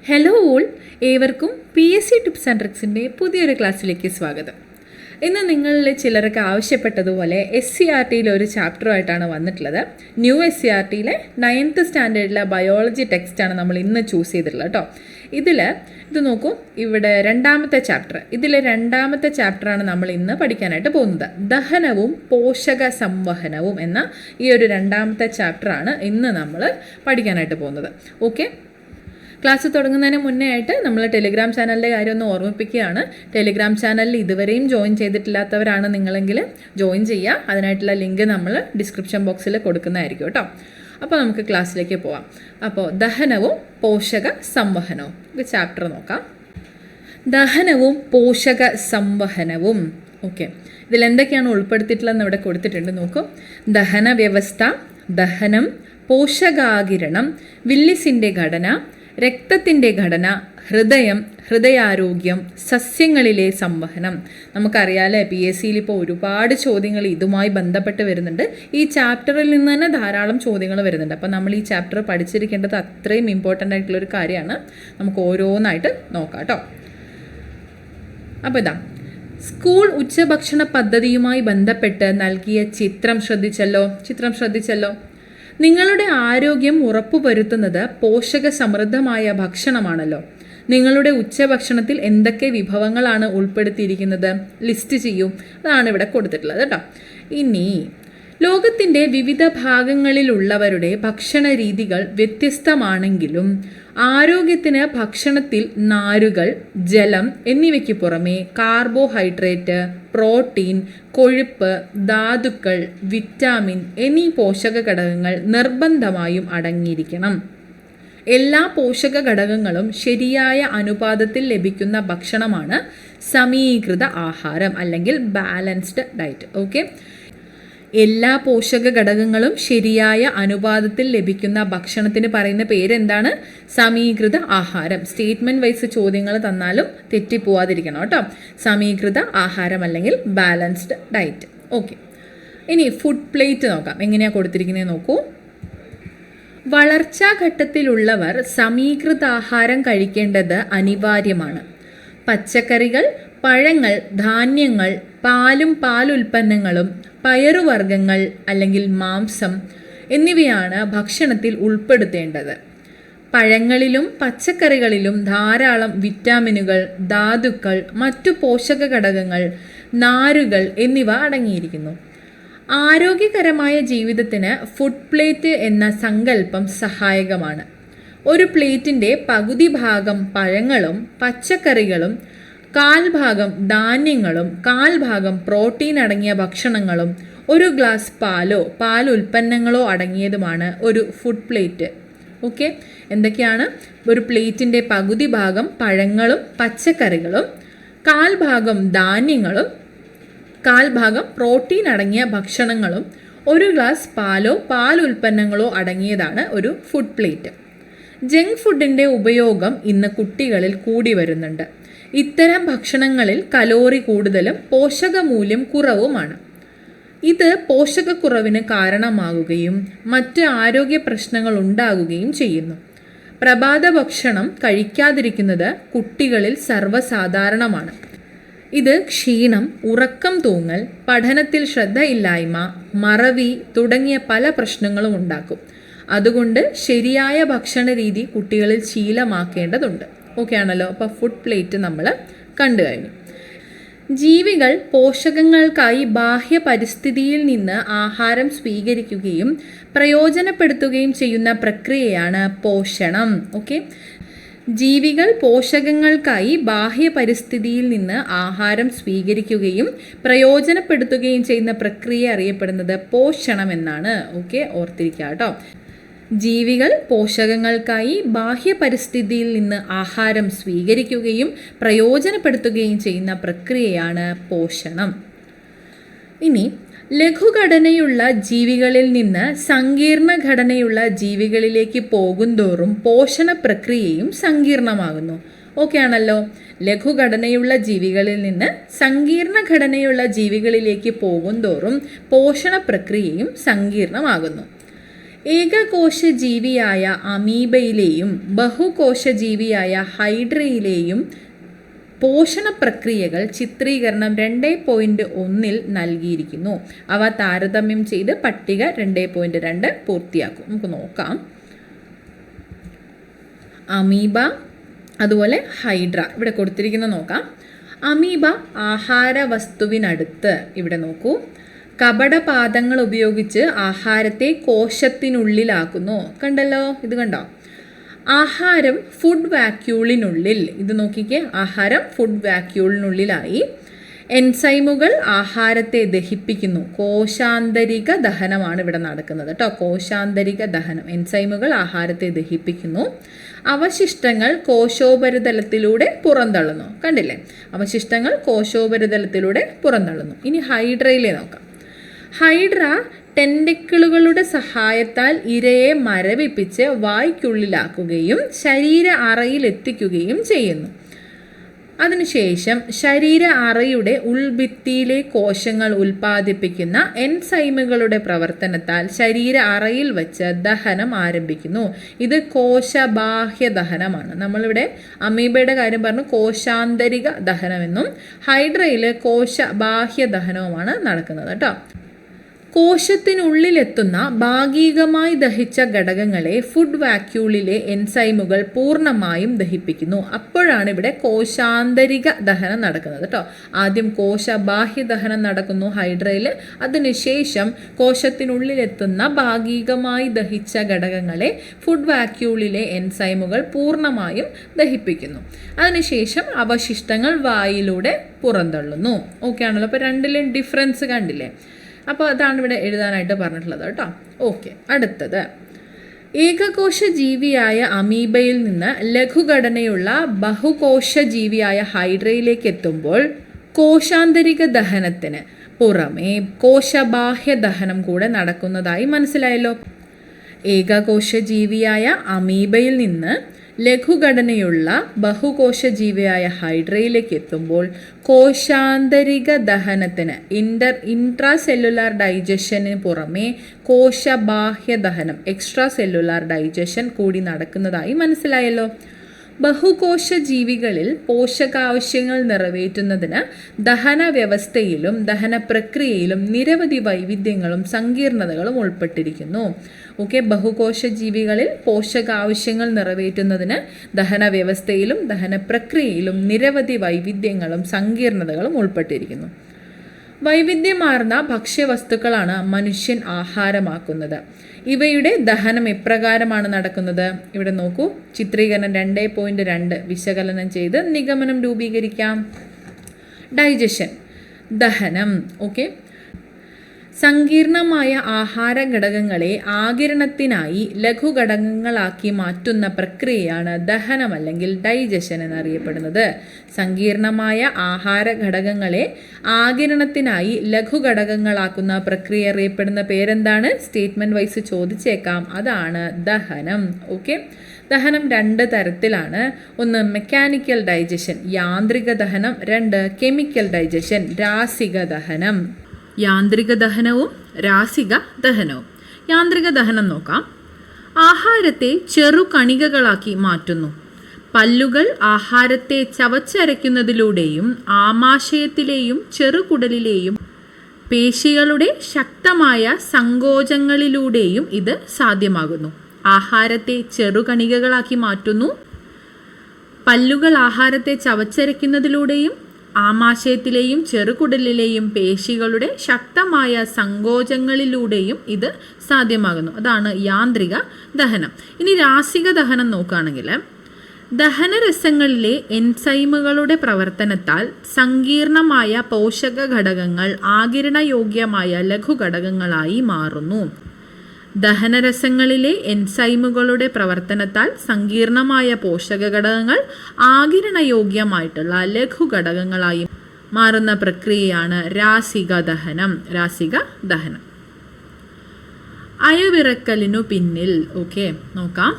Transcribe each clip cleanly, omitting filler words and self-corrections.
Hello all, ഏവർക്കും PSC tips and ട്രിക്സിൻ്റെ പുതിയൊരു ക്ലാസ്സിലേക്ക് സ്വാഗതം. ഇന്ന് നിങ്ങളിൽ ചിലരൊക്കെ ആവശ്യപ്പെട്ടതുപോലെ SCERTയിലെ ഒരു ചാപ്റ്ററുമായിട്ടാണ് വന്നിട്ടുള്ളത്. ന്യൂ SCERTയിലെ 9th സ്റ്റാൻഡേർഡിലെ ബയോളജി ടെക്സ്റ്റാണ് നമ്മൾ ഇന്ന് ചൂസ് ചെയ്തിട്ടുള്ളത് കേട്ടോ. ഇത് നോക്കൂ, ഇവിടെ രണ്ടാമത്തെ ചാപ്റ്ററാണ് നമ്മൾ ഇന്ന് പഠിക്കാനായിട്ട് പോകുന്നത്. ദഹനവും പോഷക സംവഹനവും എന്ന ഈ ഒരു രണ്ടാമത്തെ ചാപ്റ്ററാണ് ഇന്ന് നമ്മൾ പഠിക്കാനായിട്ട് പോകുന്നത്. ഓക്കെ, ക്ലാസ് തുടങ്ങുന്നതിന് മുന്നേ ആയിട്ട് നമ്മൾ ടെലിഗ്രാം ചാനലിൻ്റെ കാര്യം ഒന്ന് ഓർമ്മിപ്പിക്കുകയാണ്. ടെലിഗ്രാം ചാനലിൽ ഇതുവരെയും ജോയിൻ ചെയ്തിട്ടില്ലാത്തവരാണ് നിങ്ങളെങ്കിൽ ജോയിൻ ചെയ്യുക. അതിനായിട്ടുള്ള ലിങ്ക് നമ്മൾ ഡിസ്ക്രിപ്ഷൻ ബോക്സിൽ കൊടുക്കുന്നതായിരിക്കും കേട്ടോ. അപ്പോൾ നമുക്ക് ക്ലാസ്സിലേക്ക് പോവാം. അപ്പോൾ ദഹനവും പോഷക സംവഹനവും ഇത് ചാപ്റ്റർ നോക്കാം. ദഹനവും പോഷക സംവഹനവും. ഓക്കെ, ഇതിലെന്തൊക്കെയാണ് ഉൾപ്പെടുത്തിയിട്ടുള്ളതെന്ന് ഇവിടെ കൊടുത്തിട്ടുണ്ട്. നോക്കൂ, ദഹന വ്യവസ്ഥ, ദഹനം, പോഷകാകിരണം, വില്ലിസിൻ്റെ ഘടന, രക്തത്തിൻ്റെ ഘടന, ഹൃദയം, ഹൃദയാരോഗ്യം, സസ്യങ്ങളിലെ സംവഹനം. നമുക്കറിയാമല്ലേ, PSCയിൽ ഇപ്പോൾ ഒരുപാട് ചോദ്യങ്ങൾ ഇതുമായി ബന്ധപ്പെട്ട് വരുന്നുണ്ട്. ഈ ചാപ്റ്ററിൽ നിന്ന് തന്നെ ധാരാളം ചോദ്യങ്ങൾ വരുന്നുണ്ട്. അപ്പോൾ നമ്മൾ ഈ ചാപ്റ്റർ പഠിച്ചിരിക്കേണ്ടത് അത്രയും ഇമ്പോർട്ടൻ്റ് ആയിട്ടുള്ളൊരു കാര്യമാണ്. നമുക്ക് ഓരോന്നായിട്ട് നോക്കാം കേട്ടോ. അപ്പോൾ സ്കൂൾ ഉച്ചഭക്ഷണ പദ്ധതിയുമായി ബന്ധപ്പെട്ട് നൽകിയ ചിത്രം ശ്രദ്ധിച്ചല്ലോ. നിങ്ങളുടെ ആരോഗ്യം ഉറപ്പുവരുത്തുന്നത് പോഷക സമൃദ്ധമായ ഭക്ഷണമാണല്ലോ. നിങ്ങളുടെ ഉച്ചഭക്ഷണത്തിൽ എന്തൊക്കെ വിഭവങ്ങളാണ് ഉൾപ്പെടുത്തിയിരിക്കുന്നത്? ലിസ്റ്റ് ചെയ്യൂ. അതാണ് ഇവിടെ കൊടുത്തിട്ടുള്ളത് കേട്ടോ. ഇനി ലോകത്തിൻ്റെ വിവിധ ഭാഗങ്ങളിലുള്ളവരുടെ ഭക്ഷണ രീതികൾ വ്യത്യസ്തമാണെങ്കിലും ആരോഗ്യത്തിന് ഭക്ഷണത്തിൽ നാരുകൾ, ജലം എന്നിവയ്ക്ക് പുറമെ കാർബോഹൈഡ്രേറ്റ്, പ്രോട്ടീൻ, കൊഴുപ്പ്, ധാതുക്കൾ, വിറ്റാമിൻ എന്നീ പോഷക ഘടകങ്ങൾ നിർബന്ധമായും അടങ്ങിയിരിക്കണം. എല്ലാ പോഷക ഘടകങ്ങളും ശരിയായ അനുപാതത്തിൽ ലഭിക്കുന്ന ഭക്ഷണമാണ് സമീകൃത ആഹാരം അല്ലെങ്കിൽ ബാലൻസ്ഡ് ഡയറ്റ്. ഓക്കെ, എല്ലാ പോഷക ഘടകങ്ങളും ശരിയായ അനുപാതത്തിൽ ലഭിക്കുന്ന ഭക്ഷണത്തിന് പറയുന്ന പേരെന്താണ്? സമീകൃത ആഹാരം. സ്റ്റേറ്റ്മെൻറ്റ് വൈസ് ചോദ്യങ്ങൾ തന്നാലും തെറ്റിപ്പോവാതിരിക്കണം കേട്ടോ. സമീകൃത ആഹാരം അല്ലെങ്കിൽ ബാലൻസ്ഡ് ഡയറ്റ്. ഓക്കെ, ഇനി ഫുഡ് പ്ലേറ്റ് നോക്കാം. എങ്ങനെയാണ് കൊടുത്തിരിക്കുന്നത് നോക്കൂ. വളർച്ചാഘട്ടത്തിലുള്ളവർ സമീകൃതാഹാരം കഴിക്കേണ്ടത് അനിവാര്യമാണ്. പച്ചക്കറികൾ, പഴങ്ങൾ, ധാന്യങ്ങൾ, പാലും പാലുൽപ്പന്നങ്ങളും, പയറുവർഗ്ഗങ്ങൾ അല്ലെങ്കിൽ മാംസം എന്നിവയാണ് ഭക്ഷണത്തിൽ ഉൾപ്പെടുത്തേണ്ടത്. പഴങ്ങളിലും പച്ചക്കറികളിലും ധാരാളം വിറ്റാമിനുകൾ, ധാതുക്കൾ, മറ്റു പോഷക ഘടകങ്ങൾ, നാരുകൾ എന്നിവ അടങ്ങിയിരിക്കുന്നു. ആരോഗ്യകരമായ ജീവിതത്തിന് ഫുഡ് പ്ലേറ്റ് എന്ന സങ്കല്പം സഹായകമാണ്. ഒരു പ്ലേറ്റിൻ്റെ പകുതി ഭാഗം പഴങ്ങളും പച്ചക്കറികളും, കാൽഭാഗം ധാന്യങ്ങളും, കാൽഭാഗം പ്രോട്ടീൻ അടങ്ങിയ ഭക്ഷണങ്ങളും, ഒരു ഗ്ലാസ് പാലോ പാലുൽപ്പന്നങ്ങളോ അടങ്ങിയതുമാണ് ഒരു ഫുഡ് പ്ലേറ്റ്. ഓക്കെ, എന്തൊക്കെയാണ്? ഒരു പ്ലേറ്റിൻ്റെ പകുതി ഭാഗം പഴങ്ങളും പച്ചക്കറികളും, കാൽഭാഗം ധാന്യങ്ങളും, കാൽഭാഗം പ്രോട്ടീൻ അടങ്ങിയ ഭക്ഷണങ്ങളും, ഒരു ഗ്ലാസ് പാലോ പാലുൽപ്പന്നങ്ങളോ അടങ്ങിയതാണ് ഒരു ഫുഡ് പ്ലേറ്റ്. ജങ്ക് ഫുഡിൻ്റെ ഉപയോഗം ഇന്ന് കുട്ടികളിൽ കൂടി വരുന്നുണ്ട്. ഇത്തരം ഭക്ഷണങ്ങളിൽ കലോറി കൂടുതലും പോഷകമൂല്യം കുറവുമാണ്. ഇത് പോഷകക്കുറവിന് കാരണമാകുകയും മറ്റ് ആരോഗ്യ പ്രശ്നങ്ങൾ ഉണ്ടാകുകയും ചെയ്യുന്നു. പ്രഭാത ഭക്ഷണം കഴിക്കാതിരിക്കുന്നത് കുട്ടികളിൽ സർവ്വസാധാരണമാണ്. ഇത് ക്ഷീണം, ഉറക്കം തൂങ്ങൽ, പഠനത്തിൽ ശ്രദ്ധയില്ലായ്മ, മറവി തുടങ്ങിയ പല പ്രശ്നങ്ങളും ഉണ്ടാക്കും. അതുകൊണ്ട് ശരിയായ ഭക്ഷണ രീതി കുട്ടികളിൽ ശീലമാക്കേണ്ടതുണ്ട്. ഓക്കെ ആണല്ലോ. അപ്പോൾ ഫുഡ് പ്ലേറ്റ് നമ്മൾ കണ്ടു കഴിഞ്ഞു. ജീവികൾ പോഷകങ്ങൾക്കായി ബാഹ്യ പരിസ്ഥിതിയിൽ നിന്ന് ആഹാരം സ്വീകരിക്കുകയും പ്രയോജനപ്പെടുത്തുകയും ചെയ്യുന്ന പ്രക്രിയയാണ് പോഷണം. ഓക്കെ, ജീവികൾ പോഷകങ്ങൾക്കായി ബാഹ്യ പരിസ്ഥിതിയിൽ നിന്ന് ആഹാരം സ്വീകരിക്കുകയും പ്രയോജനപ്പെടുത്തുകയും ചെയ്യുന്ന പ്രക്രിയ അറിയപ്പെടുന്നത് പോഷണം എന്നാണ്. ഓക്കെ, ഓർത്തിരിക്കുക കേട്ടോ. ജീവികൾ പോഷകങ്ങൾക്കായി ബാഹ്യ പരിസ്ഥിതിയിൽ നിന്ന് ആഹാരം സ്വീകരിക്കുകയും പ്രയോജനപ്പെടുത്തുകയും ചെയ്യുന്ന പ്രക്രിയയാണ് പോഷണം. ഇനി ലഘുഘടനയുള്ള ജീവികളിൽ നിന്ന് സങ്കീർണ ഘടനയുള്ള ജീവികളിലേക്ക് പോകുന്തോറും പോഷണ പ്രക്രിയയും സങ്കീർണമാകുന്നു. ഓക്കെ ആണല്ലോ. ലഘുഘടനയുള്ള ജീവികളിൽ നിന്ന് സങ്കീർണ ഘടനയുള്ള ജീവികളിലേക്ക് പോകുന്തോറും പോഷണ പ്രക്രിയയും സങ്കീർണമാകുന്നു. ഏകകോശജീവിയായ അമീബയിലെയും ബഹുകോശജീവിയായ ഹൈഡ്രയിലെയും പോഷണ പ്രക്രിയകൾ ചിത്രീകരണം 2.1 നൽകിയിരിക്കുന്നു. അവ താരതമ്യം ചെയ്ത് പട്ടിക 2.2 പൂർത്തിയാക്കും. നമുക്ക് നോക്കാം. അമീബ അതുപോലെ ഹൈഡ്ര ഇവിടെ കൊടുത്തിരിക്കുന്ന നോക്കാം. അമീബ ആഹാര വസ്തുവിനടുത്ത് ഇവിടെ നോക്കൂ കപടപാദങ്ങൾ ഉപയോഗിച്ച് ആഹാരത്തെ കോശത്തിനുള്ളിലാക്കുന്നു. കണ്ടല്ലോ, ഇത് കണ്ടോ? ആഹാരം ഫുഡ് വാക്യൂളിനുള്ളിൽ, ഇത് നോക്കിക്കേ, ആഹാരം ഫുഡ് വാക്യൂളിനുള്ളിലായി. എൻസൈമുകൾ ആഹാരത്തെ ദഹിപ്പിക്കുന്നു. കോശാന്തരിക ദഹനമാണ് ഇവിടെ നടക്കുന്നത് കേട്ടോ. കോശാന്തരിക ദഹനം. എൻസൈമുകൾ ആഹാരത്തെ ദഹിപ്പിക്കുന്നു. അവശിഷ്ടങ്ങൾ കോശോപരിതലത്തിലൂടെ പുറന്തള്ളുന്നു. കണ്ടില്ലേ, അവശിഷ്ടങ്ങൾ കോശോപരിതലത്തിലൂടെ പുറന്തള്ളുന്നു. ഇനി ഹൈഡ്രയിലെ നോക്കാം. ഹൈഡ്ര ടെൻഡക്കിളുകളുടെ സഹായത്താൽ ഇരയെ മരവിപ്പിച്ച് വായ്ക്കുള്ളിലാക്കുകയും ശരീര അറയിൽ എത്തിക്കുകയും ചെയ്യുന്നു. അതിനുശേഷം ശരീര അറയുടെ ഉൾഭിത്തിയിലെ കോശങ്ങൾ ഉൽപ്പാദിപ്പിക്കുന്ന എൻസൈമുകളുടെ പ്രവർത്തനത്താൽ ശരീര അറയിൽ വച്ച് ദഹനം ആരംഭിക്കുന്നു. ഇത് കോശബാഹ്യ ദഹനമാണ്. നമ്മളിവിടെ അമീബയുടെ കാര്യം പറഞ്ഞു കോശാന്തരിക ദഹനമെന്നും ഹൈഡ്രയിൽ കോശബാഹ്യ ദഹനവുമാണ് നടക്കുന്നത് കേട്ടോ. കോശത്തിനുള്ളിലെത്തുന്ന ഭാഗികമായി ദഹിച്ച ഘടകങ്ങളെ ഫുഡ് വാക്യൂളിലെ എൻസൈമുകൾ പൂർണ്ണമായും ദഹിപ്പിക്കുന്നു. അപ്പോഴാണ് ഇവിടെ കോശാന്തരിക ദഹനം നടക്കുന്നത് കേട്ടോ. ആദ്യം കോശബാഹ്യ ദഹനം നടക്കുന്നു ഹൈഡ്രയിൽ. അതിനുശേഷം കോശത്തിനുള്ളിലെത്തുന്ന ഭാഗികമായി ദഹിച്ച ഘടകങ്ങളെ ഫുഡ് വാക്യൂളിലെ എൻസൈമുകൾ പൂർണ്ണമായും ദഹിപ്പിക്കുന്നു. അതിനുശേഷം അവശിഷ്ടങ്ങൾ വായിലൂടെ പുറന്തള്ളുന്നു. ഓക്കെ ആണല്ലോ. അപ്പോൾ രണ്ടിലും ഡിഫറൻസ് കണ്ടില്ലേ? അപ്പോൾ അതാണ് ഇവിടെ എഴുതാനായിട്ട് പറഞ്ഞിട്ടുള്ളത് കേട്ടോ. ഓക്കെ, അടുത്തത് ഏകകോശ ജീവിയായ അമീബയിൽ നിന്ന് ലഘുഘടനയുള്ള ബഹുകോശ ജീവിയായ ഹൈഡ്രയിലേക്ക് എത്തുമ്പോൾ കോശാന്തരിക ദഹനത്തിന് പുറമെ കോശബാഹ്യ ദഹനം കൂടെ നടക്കുന്നതായി മനസ്സിലായല്ലോ. ഏകകോശ ജീവിയായ അമീബയിൽ നിന്ന് ലഘുഘടനയുള്ള ബഹുകോശ ജീവിയായ ഹൈഡ്രയിലേക്ക് എത്തുമ്പോൾ കോശാന്തരിക ദഹനത്തിന് ഇൻട്രാസെല്ലുലാർ ഡൈജഷന് പുറമെ കോശബാഹ്യ ദഹനം എക്സ്ട്രാ സെല്ലുലാർ ഡൈജഷൻ കൂടി നടക്കുന്നതായി മനസ്സിലായല്ലോ. ബഹുകോശ ജീവികളിൽ പോഷകാവശ്യങ്ങൾ നിറവേറ്റുന്നതിന് ദഹന വ്യവസ്ഥയിലും ദഹന പ്രക്രിയയിലും നിരവധി വൈവിധ്യങ്ങളും സങ്കീർണതകളും ഉൾപ്പെട്ടിരിക്കുന്നു. ഓക്കെ, ബഹുകോശ ജീവികളിൽ പോഷകാവശ്യങ്ങൾ നിറവേറ്റുന്നതിന് ദഹന വ്യവസ്ഥയിലും ദഹന പ്രക്രിയയിലും നിരവധി വൈവിധ്യങ്ങളും സങ്കീർണതകളും ഉൾപ്പെട്ടിരിക്കുന്നു. വൈവിധ്യമാർന്ന ഭക്ഷ്യവസ്തുക്കളാണ് മനുഷ്യൻ ആഹാരമാക്കുന്നത്. ഇവയുടെ ദഹനം എപ്രകാരമാണ് നടക്കുന്നത്? ഇവിടെ നോക്കൂ, ചിത്രീകരണം 2.2 വിശകലനം ചെയ്ത് നിഗമനം രൂപീകരിക്കാം. ഡൈജഷൻ, ദഹനം. ഓക്കെ, സങ്കീർണമായ ആഹാര ഘടകങ്ങളെ ആഗിരണത്തിനായി ലഘുഘടകങ്ങളാക്കി മാറ്റുന്ന പ്രക്രിയയാണ് ദഹനം അല്ലെങ്കിൽ ഡൈജഷൻ എന്നറിയപ്പെടുന്നത്. സങ്കീർണമായ ആഹാര ഘടകങ്ങളെ ആഗിരണത്തിനായി ലഘുഘടകങ്ങളാക്കുന്ന പ്രക്രിയ അറിയപ്പെടുന്ന പേരെന്താണ്? സ്റ്റേറ്റ്മെന്റ് വൈസ് ചോദിച്ചേക്കാം. അതാണ് ദഹനം. ഓക്കെ, ദഹനം 2 തരത്തിലാണ്. ഒന്ന് മെക്കാനിക്കൽ ഡൈജഷൻ, യാന്ത്രിക ദഹനം. 2 കെമിക്കൽ ഡൈജഷൻ, രാസിക ദഹനം. യാന്ത്രിക ദഹനവും രാസിക ദഹനവും. യാന്ത്രിക ദഹനം നോക്കാം. ആഹാരത്തെ ചെറുകണികകളാക്കി മാറ്റുന്നു. പല്ലുകൾ ആഹാരത്തെ ചവച്ചരയ്ക്കുന്നതിലൂടെയും ആമാശയത്തിലെയും ചെറുകുടലിലെയും പേശികളുടെ ശക്തമായ സങ്കോചങ്ങളിലൂടെയും ഇത് സാധ്യമാകുന്നു. ആഹാരത്തെ ചെറുകണികകളാക്കി മാറ്റുന്നു. പല്ലുകൾ ആഹാരത്തെ ചവച്ചരയ്ക്കുന്നതിലൂടെയും ആമാശയത്തിലെയും ചെറുകുടലിലെയും പേശികളുടെ ശക്തമായ സങ്കോചങ്ങളിലൂടെയും ഇത് സാധ്യമാകുന്നു. അതാണ് യാന്ത്രിക ദഹനം. ഇനി രാസിക ദഹനം നോക്കുകയാണെങ്കിൽ ദഹനരസങ്ങളിലെ എൻസൈമുകളുടെ പ്രവർത്തനത്താൽ സങ്കീർണമായ പോഷക ഘടകങ്ങൾ ആഗിരണയോഗ്യമായ ലഘുഘടകങ്ങളായി മാറുന്നു. ദഹനരസങ്ങളിലെ എൻസൈമുകളുടെ പ്രവർത്തനത്താൽ സങ്കീർണമായ പോഷക ഘടകങ്ങൾ ആഗിരണയോഗ്യമായിട്ടുള്ള ലഘുഘടകങ്ങളായി മാറുന്ന പ്രക്രിയയാണ് രാസിക ദഹനം. രാസിക ദഹനം. അയവിറക്കലിനു പിന്നിൽ. ഓക്കെ, നോക്കാം.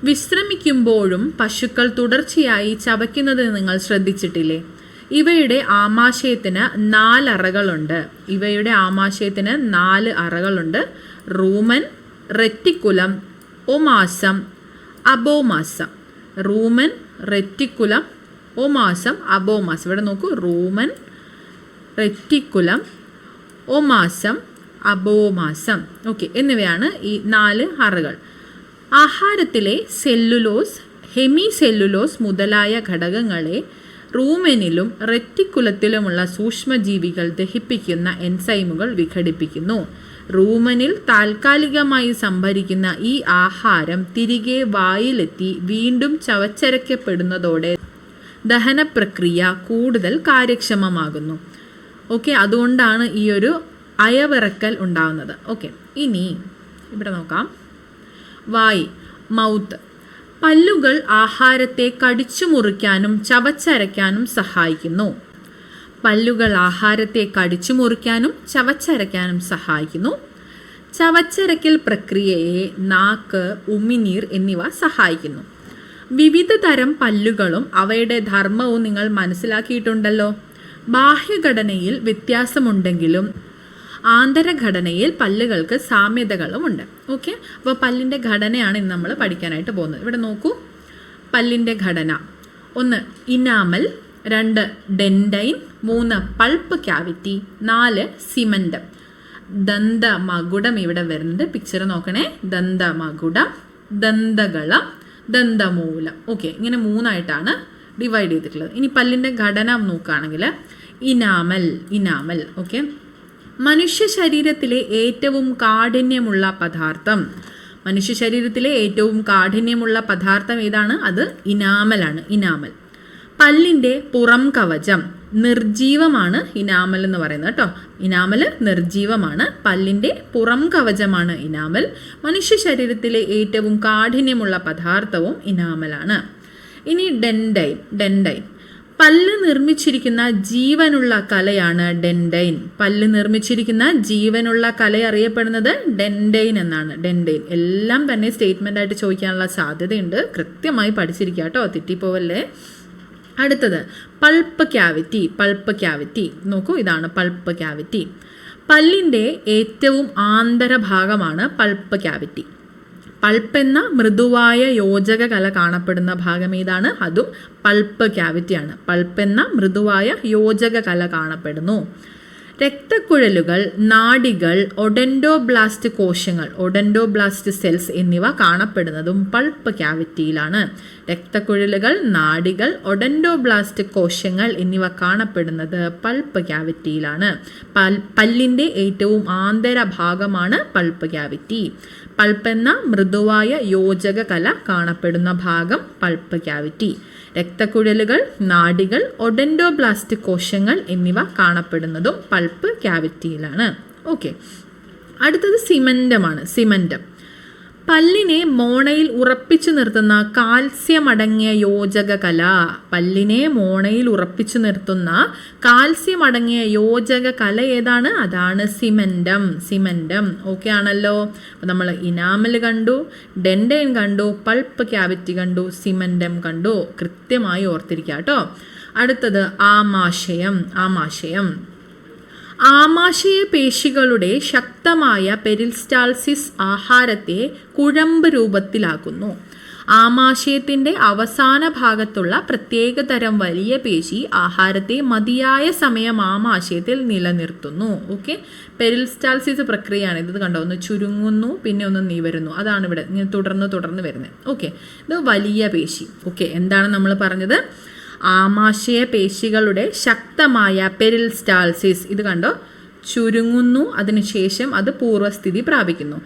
വിശ്രമിക്കുമ്പോഴും പശുക്കൾ തുടർച്ചയായി ചവയ്ക്കുന്നത് നിങ്ങൾ ശ്രദ്ധിച്ചിട്ടില്ലേ? ഇവയുടെ ആമാശയത്തിന് 4 അറകളുണ്ട്. ഇവയുടെ ആമാശയത്തിന് 4 അറകളുണ്ട്. Rumen, reticulum, omasum, abomasum. Rumen, reticulum, omasum, abomasum. ഇവിടെ നോക്കൂ, rumen, reticulum, omasum, abomasum. Okay, എന്നിവയാണ് ഈ 4 അറകൾ. ആഹാരത്തിലെ സെല്ലുലോസ്, ഹെമി സെല്ലുലോസ് മുതലായ ഘടകങ്ങളെ റൂമനിലും റെറ്റിക്കുലത്തിലുമുള്ള സൂക്ഷ്മജീവികൾ ദഹിപ്പിക്കുന്ന എൻസൈമുകൾ വിഘടിപ്പിക്കുന്നു. റൂമനിൽ താൽക്കാലികമായി സംഭരിക്കുന്ന ഈ ആഹാരം തിരികെ വായിലെത്തി വീണ്ടും ചവച്ചരയ്ക്കപ്പെടുന്നതോടെ ദഹന പ്രക്രിയ കൂടുതൽ കാര്യക്ഷമമാകുന്നു. ഓക്കെ, അതുകൊണ്ടാണ് ഈ ഒരു അയവിറക്കൽ ഉണ്ടാകുന്നത്. ഓക്കെ, ഇനി ഇവിടെ നോക്കാം. വായ്, മൗത്ത്. പല്ലുകൾ ആഹാരത്തെ കടിച്ചു മുറിക്കാനും ചവച്ചരയ്ക്കാനും സഹായിക്കുന്നു. പല്ലുകൾ ആഹാരത്തെ കടിച്ചു മുറിക്കാനും ചവച്ചരയ്ക്കാനും സഹായിക്കുന്നു. ചവച്ചരയ്ക്കൽ പ്രക്രിയയെ നാക്ക്, ഉമിനീർ എന്നിവ സഹായിക്കുന്നു. വിവിധ തരം പല്ലുകളും അവയുടെ ധർമ്മവും നിങ്ങൾ മനസ്സിലാക്കിയിട്ടുണ്ടല്ലോ. ബാഹ്യഘടനയിൽ വ്യത്യാസമുണ്ടെങ്കിലും ആന്തരഘടനയിൽ പല്ലുകൾക്ക് സാമ്യതകളുമുണ്ട്. ഓക്കെ, അപ്പോൾ പല്ലിൻ്റെ ഘടനയാണ് ഇന്ന് നമ്മൾ പഠിക്കാനായിട്ട് പോകുന്നത്. ഇവിടെ നോക്കൂ, പല്ലിൻ്റെ ഘടന: 1 enamel, 2 dentine, 3 pulp cavity, 4 cementum. ദന്തമകുടം ഇവിടെ വരുന്നുണ്ട്, പിക്ചർ നോക്കണേ. ദന്തമകുടം, ദന്തകളം, ദന്തമൂലം. ഓക്കെ, ഇങ്ങനെ 3ആയിട്ടാണ് ഡിവൈഡ് ചെയ്തിട്ടുള്ളത്. ഇനി പല്ലിൻ്റെ ഘടന നോക്കുകയാണെങ്കിൽ ഇനാമൽ. ഓക്കെ, മനുഷ്യ ശരീരത്തിലെ ഏറ്റവും കാഠിന്യമുള്ള പദാർത്ഥം ഏതാണ്? അത് ഇനാമലാണ്. ഇനാമൽ. പല്ലിൻ്റെ പുറം കവചം നിർജീവമാണ്. ഇനാമൽ എന്ന് പറയുന്നത് കേട്ടോ. ഇനാമൽ നിർജീവമാണ്. പല്ലിൻ്റെ പുറം കവചമാണ് ഇനാമൽ. മനുഷ്യ ശരീരത്തിലെ ഏറ്റവും കാഠിന്യമുള്ള പദാർത്ഥവും ഇനാമലാണ്. ഇനി ഡെൻഡൈൻ. പല്ല് നിർമ്മിച്ചിരിക്കുന്ന ജീവനുള്ള കലയാണ് ഡെൻഡൈൻ. പല്ല് നിർമ്മിച്ചിരിക്കുന്ന ജീവനുള്ള കല അറിയപ്പെടുന്നത് ഡെൻഡൈൻ എന്നാണ്. ഡെൻഡൈൻ എല്ലാം തന്നെ സ്റ്റേറ്റ്മെൻ്റ് ആയിട്ട് ചോദിക്കാനുള്ള സാധ്യതയുണ്ട്. കൃത്യമായി പഠിച്ചിരിക്കുക കേട്ടോ, തെറ്റിപ്പോവല്ലേ. അടുത്തത് പൾപ്പ് ക്യാവിറ്റി. നോക്കൂ, ഇതാണ് പൾപ്പ് ക്യാവിറ്റി. പല്ലിൻ്റെ ഏറ്റവും ആന്തരഭാഗമാണ് പൾപ്പ് ക്യാവിറ്റി. പൾപ്പ് എന്ന മൃദുവായ യോജക കല കാണപ്പെടുന്ന ഭാഗം ഏതാണ്? അതും പൾപ്പ് ക്യാവിറ്റിയാണ്. പൾപ്പ് എന്ന മൃദുവായ യോജക കല കാണപ്പെടുന്നു. രക്തക്കുഴലുകൾ, നാഡികൾ, ഒഡെൻഡോബ്ലാസ്റ്റ് കോശങ്ങൾ, ഒഡെൻഡോബ്ലാസ്റ്റ് സെൽസ് എന്നിവ കാണപ്പെടുന്നതും പൾപ്പ് ക്യാവിറ്റിയിലാണ്. രക്തക്കുഴലുകൾ, നാഡികൾ, ഒഡെൻഡോബ്ലാസ്റ്റ് കോശങ്ങൾ എന്നിവ കാണപ്പെടുന്നത് പൾപ്പ് ക്യാവിറ്റിയിലാണ്. പല്ലിൻ്റെ ഏറ്റവും ആന്തരഭാഗമാണ് പൾപ്പ് ക്യാവിറ്റി. പൾപ്പ് എന്ന മൃദുവായ യോജക കല കാണപ്പെടുന്ന ഭാഗം പൾപ്പ് ക്യാവിറ്റി. രക്തക്കുഴലുകൾ, നാഡികൾ, ഒഡെൻഡോബ്ലാസ്റ്റ് കോശങ്ങൾ എന്നിവ കാണപ്പെടുന്നതും പൾപ്പ് ക്യാവിറ്റിയിലാണ്. ഓക്കെ, അടുത്തത് സിമൻറ്റം. പല്ലിനെ മോണയിൽ ഉറപ്പിച്ചു നിർത്തുന്ന കാൽസ്യം അടങ്ങിയ യോജക കല. പല്ലിനെ മോണയിൽ ഉറപ്പിച്ചു നിർത്തുന്ന കാൽസ്യം അടങ്ങിയ യോജക കല ഏതാണ്? അതാണ് സിമൻറ്റം. ഓക്കെ ആണല്ലോ. അപ്പോൾ നമ്മൾ ഇനാമൽ കണ്ടു, ഡെൻഡൈൻ കണ്ടു, പൾപ്പ് ക്യാവിറ്റി കണ്ടു, സിമൻറ്റം കണ്ടു. കൃത്യമായി ഓർത്തിരിക്കുക കേട്ടോ. അടുത്തത് ആമാശയം. ആമാശയ പേശികളുടെ ശക്തമായ പെരിസ്റ്റാൾസിസ് ആഹാരത്തെ കുഴമ്പ് രൂപത്തിലാക്കുന്നു. ആമാശയത്തിൻ്റെ അവസാന ഭാഗത്തുള്ള പ്രത്യേകതരം വലിയ പേശി ആഹാരത്തെ മതിയായ സമയം ആമാശയത്തിൽ നിലനിർത്തുന്നു. ഓക്കെ, പെരിസ്റ്റാൾസിസ് പ്രക്രിയയാണ്. ഇത് കണ്ടോ, ഒന്ന് ചുരുങ്ങുന്നു, പിന്നെ ഒന്ന് നിവരുന്നു. അതാണ് ഇവിടെ തുടർന്ന് വരുന്നത്. ഓക്കെ, ഇത് വലിയ പേശി. ഓക്കെ, എന്താണ് നമ്മൾ പറഞ്ഞത്? ആമാശയ പേശികളുടെ ശക്തമായ പെരിസ്റ്റാൾസിസ്. ഇത് കണ്ടോ, ചുരുങ്ങുന്നു, അതിനുശേഷം അത് പൂർവ്വസ്ഥിതി പ്രാപിക്കുന്നു.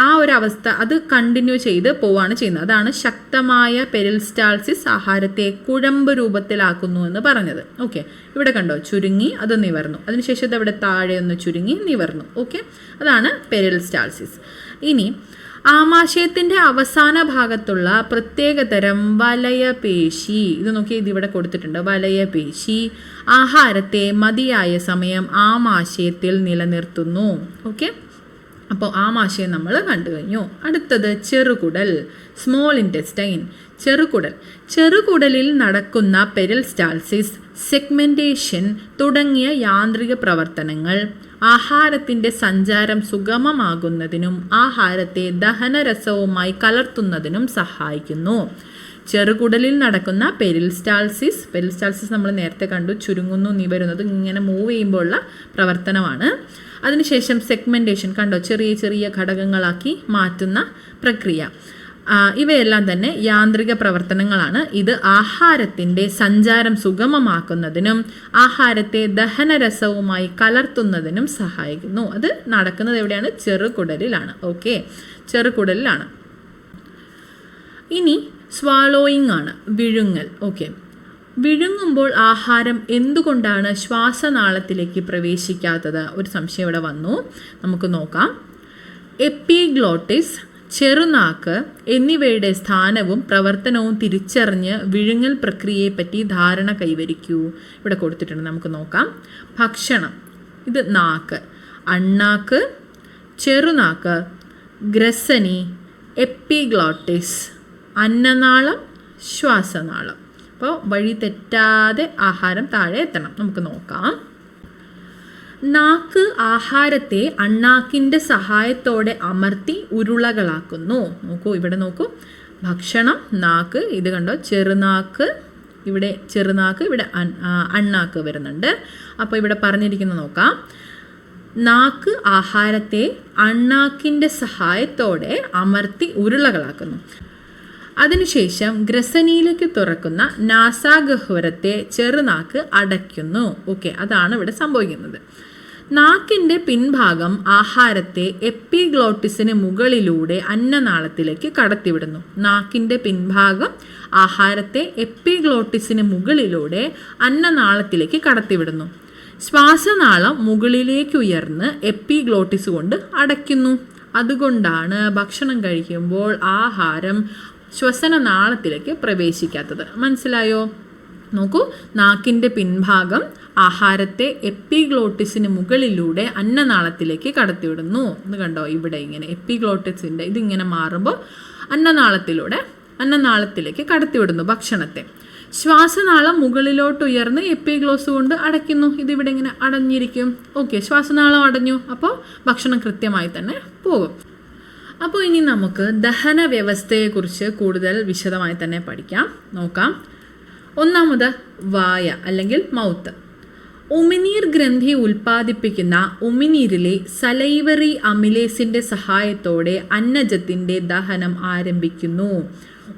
ആ ഒരു അവസ്ഥ അത് കണ്ടിന്യൂ ചെയ്ത് പോവാണ് ചെയ്യുന്നത്. അതാണ് ശക്തമായ പെരിസ്റ്റാൾസിസ് ആഹാരത്തെ കുഴമ്പ് രൂപത്തിലാക്കുന്നു എന്ന് പറഞ്ഞത്. ഓക്കെ, ഇവിടെ കണ്ടോ, ചുരുങ്ങി അത് നിവർന്നു, അതിനുശേഷം ഇത് അവിടെ താഴെ ഒന്ന് ചുരുങ്ങി നിവർന്നു. ഓക്കെ, അതാണ് പെരിസ്റ്റാൾസിസ്. ഇനി ആമാശയത്തിൻ്റെ അവസാന ഭാഗത്തുള്ള പ്രത്യേകതരം വലയപേശി. ഇത് നോക്കി, ഇതിവിടെ കൊടുത്തിട്ടുണ്ട്. വലയപേശി ആഹാരത്തെ മതിയായ സമയം ആമാശയത്തിൽ നിലനിർത്തുന്നു. ഓക്കെ, അപ്പോൾ ആമാശയം നമ്മൾ കണ്ടു കഴിഞ്ഞു. അടുത്തത് ചെറുകുടൽ, സ്മോൾ ഇൻറ്റെസ്റ്റൈൻ. ചെറുകുടലിൽ നടക്കുന്ന പെരിസ്റ്റാൾസിസ്, സെഗ്മെൻറ്റേഷൻ തുടങ്ങിയ യാന്ത്രിക പ്രവർത്തനങ്ങൾ ആഹാരത്തിൻ്റെ സഞ്ചാരം സുഗമമാകുന്നതിനും ആഹാരത്തെ ദഹനരസവുമായി കലർത്തുന്നതിനും സഹായിക്കുന്നു. ചെറുകുടലിൽ നടക്കുന്ന പെരിസ്റ്റാൾസിസ് നമ്മൾ നേരത്തെ കണ്ടു, ചുരുങ്ങുന്നു, നിവരുന്നത്, ഇങ്ങനെ മൂവ് ചെയ്യുമ്പോഴുള്ള പ്രവർത്തനമാണ്. അതിനുശേഷം സെഗ്മെൻറ്റേഷൻ കണ്ടോ, ചെറിയ ചെറിയ ഘടകങ്ങളാക്കി മാറ്റുന്ന പ്രക്രിയ. ഇവയെല്ലാം തന്നെ യാന്ത്രിക പ്രവർത്തനങ്ങളാണ്. ഇത് ആഹാരത്തിൻ്റെ സഞ്ചാരം സുഗമമാക്കുന്നതിനും ആഹാരത്തെ ദഹനരസവുമായി കലർത്തുന്നതിനും സഹായിക്കുന്നു. അത് നടക്കുന്നത് എവിടെയാണ്? ചെറുകുടലിലാണ്. ഓക്കെ, ചെറുകുടലിലാണ്. ഇനി സ്വാലോയിങ് ആണ്, വിഴുങ്ങൽ. ഓക്കെ, വിഴുങ്ങുമ്പോൾ ആഹാരം എന്തുകൊണ്ടാണ് ശ്വാസനാളത്തിലേക്ക് പ്രവേശിക്കാത്തത്? ഒരു സംശയം ഇവിടെ വന്നു, നമുക്ക് നോക്കാം. എപ്പിഗ്ലോട്ടിസ്, ചെറുനാക്ക് എന്നിവയുടെ സ്ഥാനവും പ്രവർത്തനവും തിരിച്ചറിഞ്ഞ് വിഴുങ്ങൽ പ്രക്രിയയെപ്പറ്റി ധാരണ കൈവരിക്കൂ. ഇവിടെ കൊടുത്തിട്ടുണ്ട്, നമുക്ക് നോക്കാം. ഭക്ഷണം, ഇത് നാക്ക്, അണ്ണാക്ക്, ചെറുനാക്ക്, ഗ്രസനി, എപ്പിഗ്ലോട്ടിസ്, അന്നനാളം, ശ്വാസനാളം. അപ്പോൾ വഴി തെറ്റാതെ ആഹാരം താഴെ എത്തണം. നമുക്ക് നോക്കാം. നാക്ക് ആഹാരത്തെ അണ്ണാക്കിൻ്റെ സഹായത്തോടെ അമർത്തി ഉരുളകളാക്കുന്നു. നോക്കൂ, ഇവിടെ നോക്കൂ, ഭക്ഷണം, നാക്ക്, ഇത് കണ്ടോ, ചെറുനാക്ക്, ഇവിടെ ചെറുനാക്ക്, ഇവിടെ അണ്ണാക്ക് വരുന്നുണ്ട്. അപ്പോൾ ഇവിടെ പറഞ്ഞിരിക്കുന്നത് നോക്കാം. നാക്ക് ആഹാരത്തെ അണ്ണാക്കിൻ്റെ സഹായത്തോടെ അമർത്തി ഉരുളകളാക്കുന്നു. അതിനുശേഷം ഗ്രസനിയിലേക്ക് തുറക്കുന്ന നാസാഗഹ്വരത്തെ ചെറുനാക്ക് അടയ്ക്കുന്നു. ഓക്കെ, അതാണ് ഇവിടെ സംഭവിക്കുന്നത്. നാക്കിൻ്റെ പിൻഭാഗം ആഹാരത്തെ എപ്പിഗ്ലോട്ടിസിന് മുകളിലൂടെ അന്നനാളത്തിലേക്ക് കടത്തിവിടുന്നു. നാക്കിൻ്റെ പിൻഭാഗം ആഹാരത്തെ എപ്പിഗ്ലോട്ടിസിന് മുകളിലൂടെ അന്നനാളത്തിലേക്ക് കടത്തിവിടുന്നു. ശ്വാസനാളം മുകളിലേക്ക് ഉയർന്ന് എപ്പിഗ്ലോട്ടിസ് കൊണ്ട് അടയ്ക്കുന്നു. അതുകൊണ്ടാണ് ഭക്ഷണം കഴിക്കുമ്പോൾ ആഹാരം ശ്വസനനാളത്തിലേക്ക് പ്രവേശിക്കാത്തത്. മനസ്സിലായോ? നോക്കൂ, നാക്കിൻ്റെ പിൻഭാഗം ആഹാരത്തെ എപ്പിഗ്ലോട്ടിസിന് മുകളിലൂടെ അന്നനാളത്തിലേക്ക് കടത്തിവിടുന്നു. എന്ന് കണ്ടോ, ഇവിടെ ഇങ്ങനെ എപ്പിഗ്ലോട്ടിസിൻ്റെ ഇതിങ്ങനെ മാറുമ്പോൾ അന്നനാളത്തിലേക്ക് കടത്തിവിടുന്നു ഭക്ഷണത്തെ. ശ്വാസനാളം മുകളിലോട്ട് ഉയർന്ന് എപ്പിഗ്ലോസ് കൊണ്ട് അടയ്ക്കുന്നു. ഇതിവിടെ ഇങ്ങനെ അടഞ്ഞിരിക്കും. ഓക്കെ, ശ്വാസനാളം അടഞ്ഞു, അപ്പോൾ ഭക്ഷണം കൃത്യമായി തന്നെ പോകും. അപ്പോൾ ഇനി നമുക്ക് ദഹന വ്യവസ്ഥയെക്കുറിച്ച് കൂടുതൽ വിശദമായി തന്നെ പഠിക്കാം. നോക്കാം. ഒന്നാമത് വായ അല്ലെങ്കിൽ മൗത്ത്. ഉമിനീർ ഗ്രന്ഥി ഉൽപ്പാദിപ്പിക്കുന്ന ഉമിനീരിലെ സലൈവറി അമിലേസിൻ്റെ സഹായത്തോടെ അന്നജത്തിൻ്റെ ദഹനം ആരംഭിക്കുന്നു.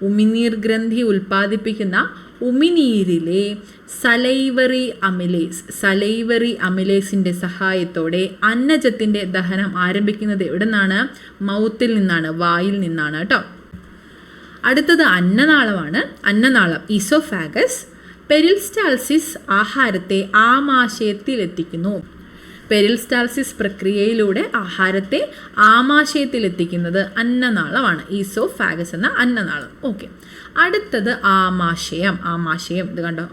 ഉമിനീർ ഗ്രന്ഥി ഉൽപ്പാദിപ്പിക്കുന്ന ഉമിനീരിലെ സലൈവറി അമിലേസിൻ്റെ സഹായത്തോടെ അന്നജത്തിൻ്റെ ദഹനം ആരംഭിക്കുന്നത് എവിടെ നിന്നാണ്? മൗത്തിൽ നിന്നാണ്, വായിൽ നിന്നാണ് കേട്ടോ. അടുത്തത് അന്നനാളമാണ്. അന്നനാളം ഈസോഫാഗസ്. പെരിസ്റ്റാൾസിസ് ആഹാരത്തെ ആമാശയത്തിലെത്തിക്കുന്നു. പെരിസ്റ്റാൾസിസ് പ്രക്രിയയിലൂടെ ആഹാരത്തെ ആമാശയത്തിലെത്തിക്കുന്നത് അന്നനാളമാണ്, ഈസോഫാഗസ് എന്ന അന്നനാളം. ഓക്കെ, അടുത്തത് ആമാശയം. ഇത് കണ്ടോ,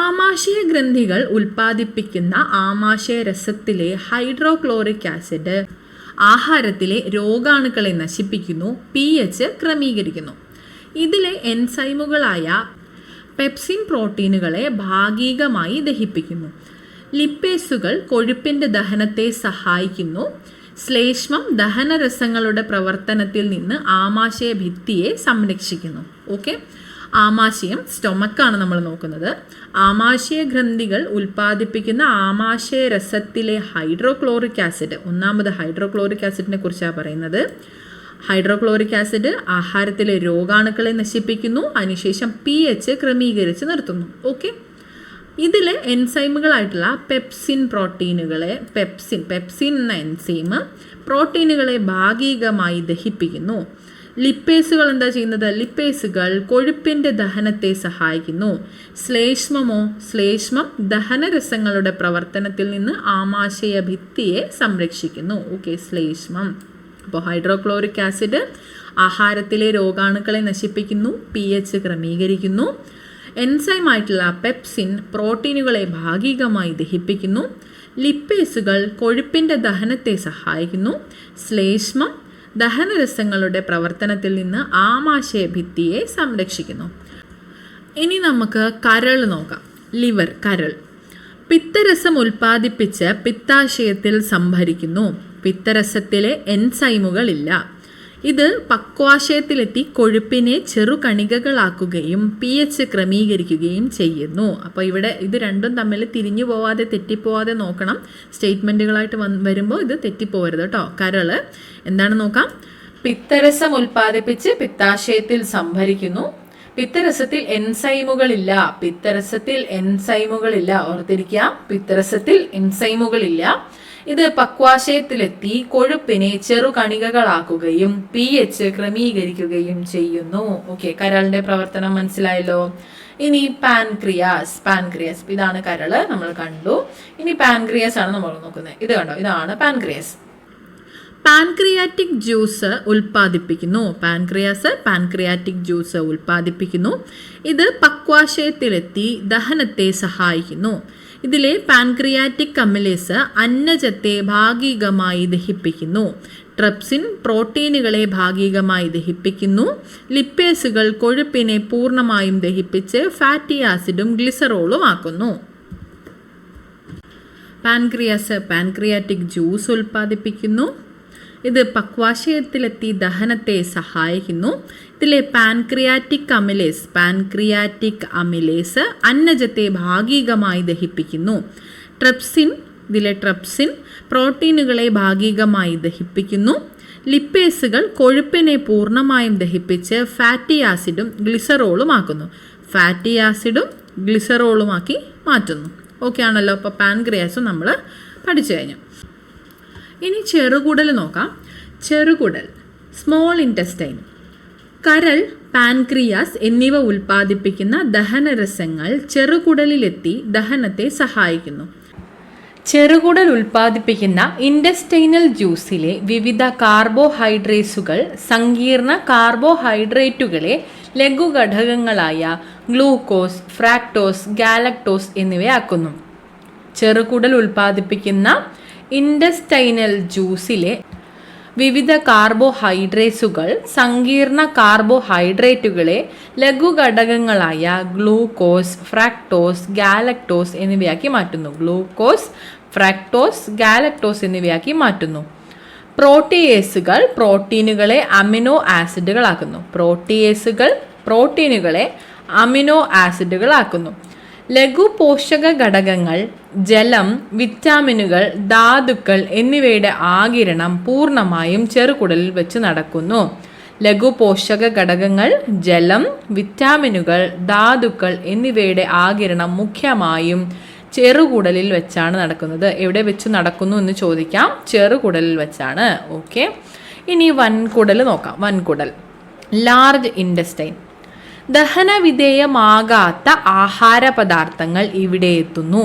ആമാശയ ഗ്രന്ഥികൾ ഉൽപ്പാദിപ്പിക്കുന്ന ആമാശയ രസത്തിലെ ഹൈഡ്രോക്ലോറിക് ആസിഡ് ആഹാരത്തിലെ രോഗാണുക്കളെ നശിപ്പിക്കുന്നു, pH ക്രമീകരിക്കുന്നു. ഇതിലെ എൻസൈമുകളായ പെപ്സിൻ പ്രോട്ടീനുകളെ ഭാഗികമായി ദഹിപ്പിക്കുന്നു. ലിപ്പേസുകൾ കൊഴുപ്പിൻ്റെ ദഹനത്തെ സഹായിക്കുന്നു. ശ്ലേഷ്മം ദഹനരസങ്ങളുടെ പ്രവർത്തനത്തിൽ നിന്ന് ആമാശയ ഭിത്തിയെ സംരക്ഷിക്കുന്നു. ഓക്കെ, ആമാശയം, സ്റ്റൊമക്കാണ് നമ്മൾ നോക്കുന്നത്. ആമാശയ ഗ്രന്ഥികൾ ഉൽപ്പാദിപ്പിക്കുന്ന ആമാശയ രസത്തിലെ ഹൈഡ്രോക്ലോറിക് ആസിഡ്, ഒന്നാമത് ഹൈഡ്രോക്ലോറിക് ആസിഡിനെ കുറിച്ചാണ് പറയുന്നത്. ഹൈഡ്രോക്ലോറിക് ആസിഡ് ആഹാരത്തിലെ രോഗാണുക്കളെ നശിപ്പിക്കുന്നു, അതിനുശേഷം pH ക്രമീകരിച്ച് നിർത്തുന്നു. ഓക്കെ, ഇതിലെ എൻസൈമുകളായിട്ടുള്ള പെപ്സിൻ എന്ന എൻസൈം പ്രോട്ടീനുകളെ ഭാഗികമായി ദഹിപ്പിക്കുന്നു. ലിപ്പേസുകൾ എന്താ ചെയ്യുന്നത്? ലിപ്പേസുകൾ കൊഴുപ്പിൻ്റെ ദഹനത്തെ സഹായിക്കുന്നു. ശ്ലേഷ്മം ദഹനരസങ്ങളുടെ പ്രവർത്തനത്തിൽ നിന്ന് ആമാശയ ഭിത്തിയെ സംരക്ഷിക്കുന്നു. ഓക്കെ, ശ്ലേഷ്മം. അപ്പോൾ ഹൈഡ്രോക്ലോറിക് ആസിഡ് ആഹാരത്തിലെ രോഗാണുക്കളെ നശിപ്പിക്കുന്നു, pH ക്രമീകരിക്കുന്നു. എൻസൈമായിട്ടുള്ള പെപ്സിൻ പ്രോട്ടീനുകളെ ഭാഗികമായി ദഹിപ്പിക്കുന്നു. ലിപ്പേസുകൾ കൊഴുപ്പിൻ്റെ ദഹനത്തെ സഹായിക്കുന്നു. ശ്ലേഷ്മം ദഹനരസങ്ങളുടെ പ്രവർത്തനത്തിൽ നിന്ന് ആമാശയ ഭിത്തിയെ സംരക്ഷിക്കുന്നു. ഇനി നമുക്ക് കരൾ നോക്കാം. ലിവർ, കരൾ. പിത്തരസം ഉൽപ്പാദിപ്പിച്ച് പിത്താശയത്തിൽ സംഭരിക്കുന്നു. പിത്തരസത്തിലെ എൻസൈമുകളില്ല. ഇത് പക്വാശയത്തിലെത്തി കൊഴുപ്പിനെ ചെറുകണികകളാക്കുകയും pH ക്രമീകരിക്കുകയും ചെയ്യുന്നു. അപ്പോൾ ഇവിടെ ഇത് രണ്ടും തമ്മിൽ തിരിഞ്ഞു പോവാതെ തെറ്റിപ്പോവാതെ നോക്കണം. സ്റ്റേറ്റ്മെൻറ്റുകളായിട്ട് വരുമ്പോൾ ഇത് തെറ്റിപ്പോവരുത് കേട്ടോ. കരള് എന്താണ് നോക്കാം. പിത്തരസം ഉൽപ്പാദിപ്പിച്ച് പിത്താശയത്തിൽ സംഭരിക്കുന്നു. പിത്തരസത്തിൽ എൻസൈമുകളില്ല. പിത്തരസത്തിൽ എൻസൈമുകളില്ല, ഓർത്തിരിക്കുക. പിത്തരസത്തിൽ എൻസൈമുകളില്ല. ഇത് പക്വാശയത്തിലെത്തി കൊഴുപ്പിനെ ചെറുകണികകളാക്കുകയും pH ക്രമീകരിക്കുകയും ചെയ്യുന്നു. ഓക്കെ, കരളിന്റെ പ്രവർത്തനം മനസ്സിലായല്ലോ. ഇനി പാൻക്രിയാസ്. പാൻക്രിയാസ് ഇതാണ് കരള്, നമ്മൾ കണ്ടു. ഇനി പാൻക്രിയാസ് ആണ് നമ്മൾ നോക്കുന്നത്. ഇത് കണ്ടോ, ഇതാണ് പാൻക്രിയാസ്. പാൻക്രിയാറ്റിക് ജ്യൂസ് ഉൽപ്പാദിപ്പിക്കുന്നു. പാൻക്രിയാസ് പാൻക്രിയാറ്റിക് ജ്യൂസ് ഉൽപ്പാദിപ്പിക്കുന്നു. ഇത് പക്വാശയത്തിലെത്തി ദഹനത്തെ സഹായിക്കുന്നു. ഇതിലെ പാൻക്രിയാറ്റിക് അമിലേസ് അന്നജത്തെ ഭാഗികമായി ദഹിപ്പിക്കുന്നു. ട്രിപ്സിൻ പ്രോട്ടീനുകളെ ഭാഗികമായി ദഹിപ്പിക്കുന്നു. ലിപ്പേസുകൾ കൊഴുപ്പിനെ പൂർണ്ണമായും ദഹിപ്പിച്ച് ഫാറ്റി ആസിഡും ഗ്ലിസറോളും ആക്കുന്നു. പാൻക്രിയാസ് പാൻക്രിയാറ്റിക് ജ്യൂസ് ഉൽപ്പാദിപ്പിക്കുന്നു. ഇത് പക്വാശയത്തിലെത്തി ദഹനത്തെ സഹായിക്കുന്നു. ഇതിലെ പാൻക്രിയാറ്റിക് അമിലേസ് അന്നജത്തെ ഭാഗികമായി ദഹിപ്പിക്കുന്നു. ഇതിലെ ട്രിപ്സിൻ പ്രോട്ടീനുകളെ ഭാഗികമായി ദഹിപ്പിക്കുന്നു. ലിപ്പേസുകൾ കൊഴുപ്പിനെ പൂർണ്ണമായും ദഹിപ്പിച്ച് ഫാറ്റി ആസിഡും ഗ്ലിസറോളും ആക്കുന്നു. ഫാറ്റി ആസിഡും ഗ്ലിസറോളുമാക്കി മാറ്റുന്നു. ഓക്കെ ആണല്ലോ. അപ്പോൾ പാൻക്രിയാസും നമ്മൾ പഠിച്ചു കഴിഞ്ഞു. ഇനി ചെറുകുടൽ നോക്കാം. ചെറുകുടൽ, സ്മോൾ ഇൻറ്റസ്റ്റൈൻ. കരൾ, പാൻക്രിയാസ് എന്നിവ ഉൽപ്പാദിപ്പിക്കുന്ന ദഹനരസങ്ങൾ ചെറുകുടലിലെത്തി ദഹനത്തെ സഹായിക്കുന്നു. ചെറുകുടൽ ഉൽപ്പാദിപ്പിക്കുന്ന ഇൻറ്റസ്റ്റൈനൽ ജ്യൂസിലെ വിവിധ കാർബോഹൈഡ്രേറ്റ്സുകൾ സങ്കീർണ കാർബോഹൈഡ്രേറ്റുകളെ ലഘുഘടകങ്ങളായ ഗ്ലൂക്കോസ്, ഫ്രാക്ടോസ്, ഗാലക്ടോസ് എന്നിവയാക്കുന്നു. ചെറുകുടൽ ഉൽപ്പാദിപ്പിക്കുന്ന ഇൻറ്റസ്റ്റൈനൽ ജ്യൂസിലെ വിവിധ കാർബോഹൈഡ്രേറ്റ്സുകൾ സങ്കീർണ കാർബോഹൈഡ്രേറ്റുകളെ ലഘുഘടകങ്ങളായ ഗ്ലൂക്കോസ്, ഫ്രാക്ടോസ്, ഗാലക്ടോസ് എന്നിവയാക്കി മാറ്റുന്നു. ഗ്ലൂക്കോസ്, ഫ്രാക്ടോസ്, ഗാലക്ടോസ് എന്നിവയാക്കി മാറ്റുന്നു. പ്രോട്ടിയേസുകൾ പ്രോട്ടീനുകളെ അമിനോ ആസിഡുകളാക്കുന്നു. പ്രോട്ടിയേസുകൾ പ്രോട്ടീനുകളെ അമിനോ ആസിഡുകളാക്കുന്നു. ലഘു പോഷക ഘടകങ്ങൾ, ജലം, വിറ്റാമിനുകൾ, ധാതുക്കൾ എന്നിവയുടെ ആഗിരണം പൂർണ്ണമായും ചെറുകുടലിൽ വെച്ച് നടക്കുന്നു. ലഘു പോഷക ഘടകങ്ങൾ, ജലം, വിറ്റാമിനുകൾ, ധാതുക്കൾ എന്നിവയുടെ ആഗിരണം മുഖ്യമായും ചെറുകുടലിൽ വെച്ചാണ് നടക്കുന്നത്. എവിടെ വെച്ച് നടക്കുന്നു എന്ന് ചോദിക്കാം. ചെറുകുടലിൽ വെച്ചാണ്. ഓക്കെ, ഇനി വൻകുടൽ നോക്കാം. വൻകുടൽ, ലാർജ് ഇൻറ്റസ്റ്റൈൻ. ദഹനവിധേയമാകാത്ത ആഹാര പദാർത്ഥങ്ങൾ ഇവിടെ എത്തുന്നു.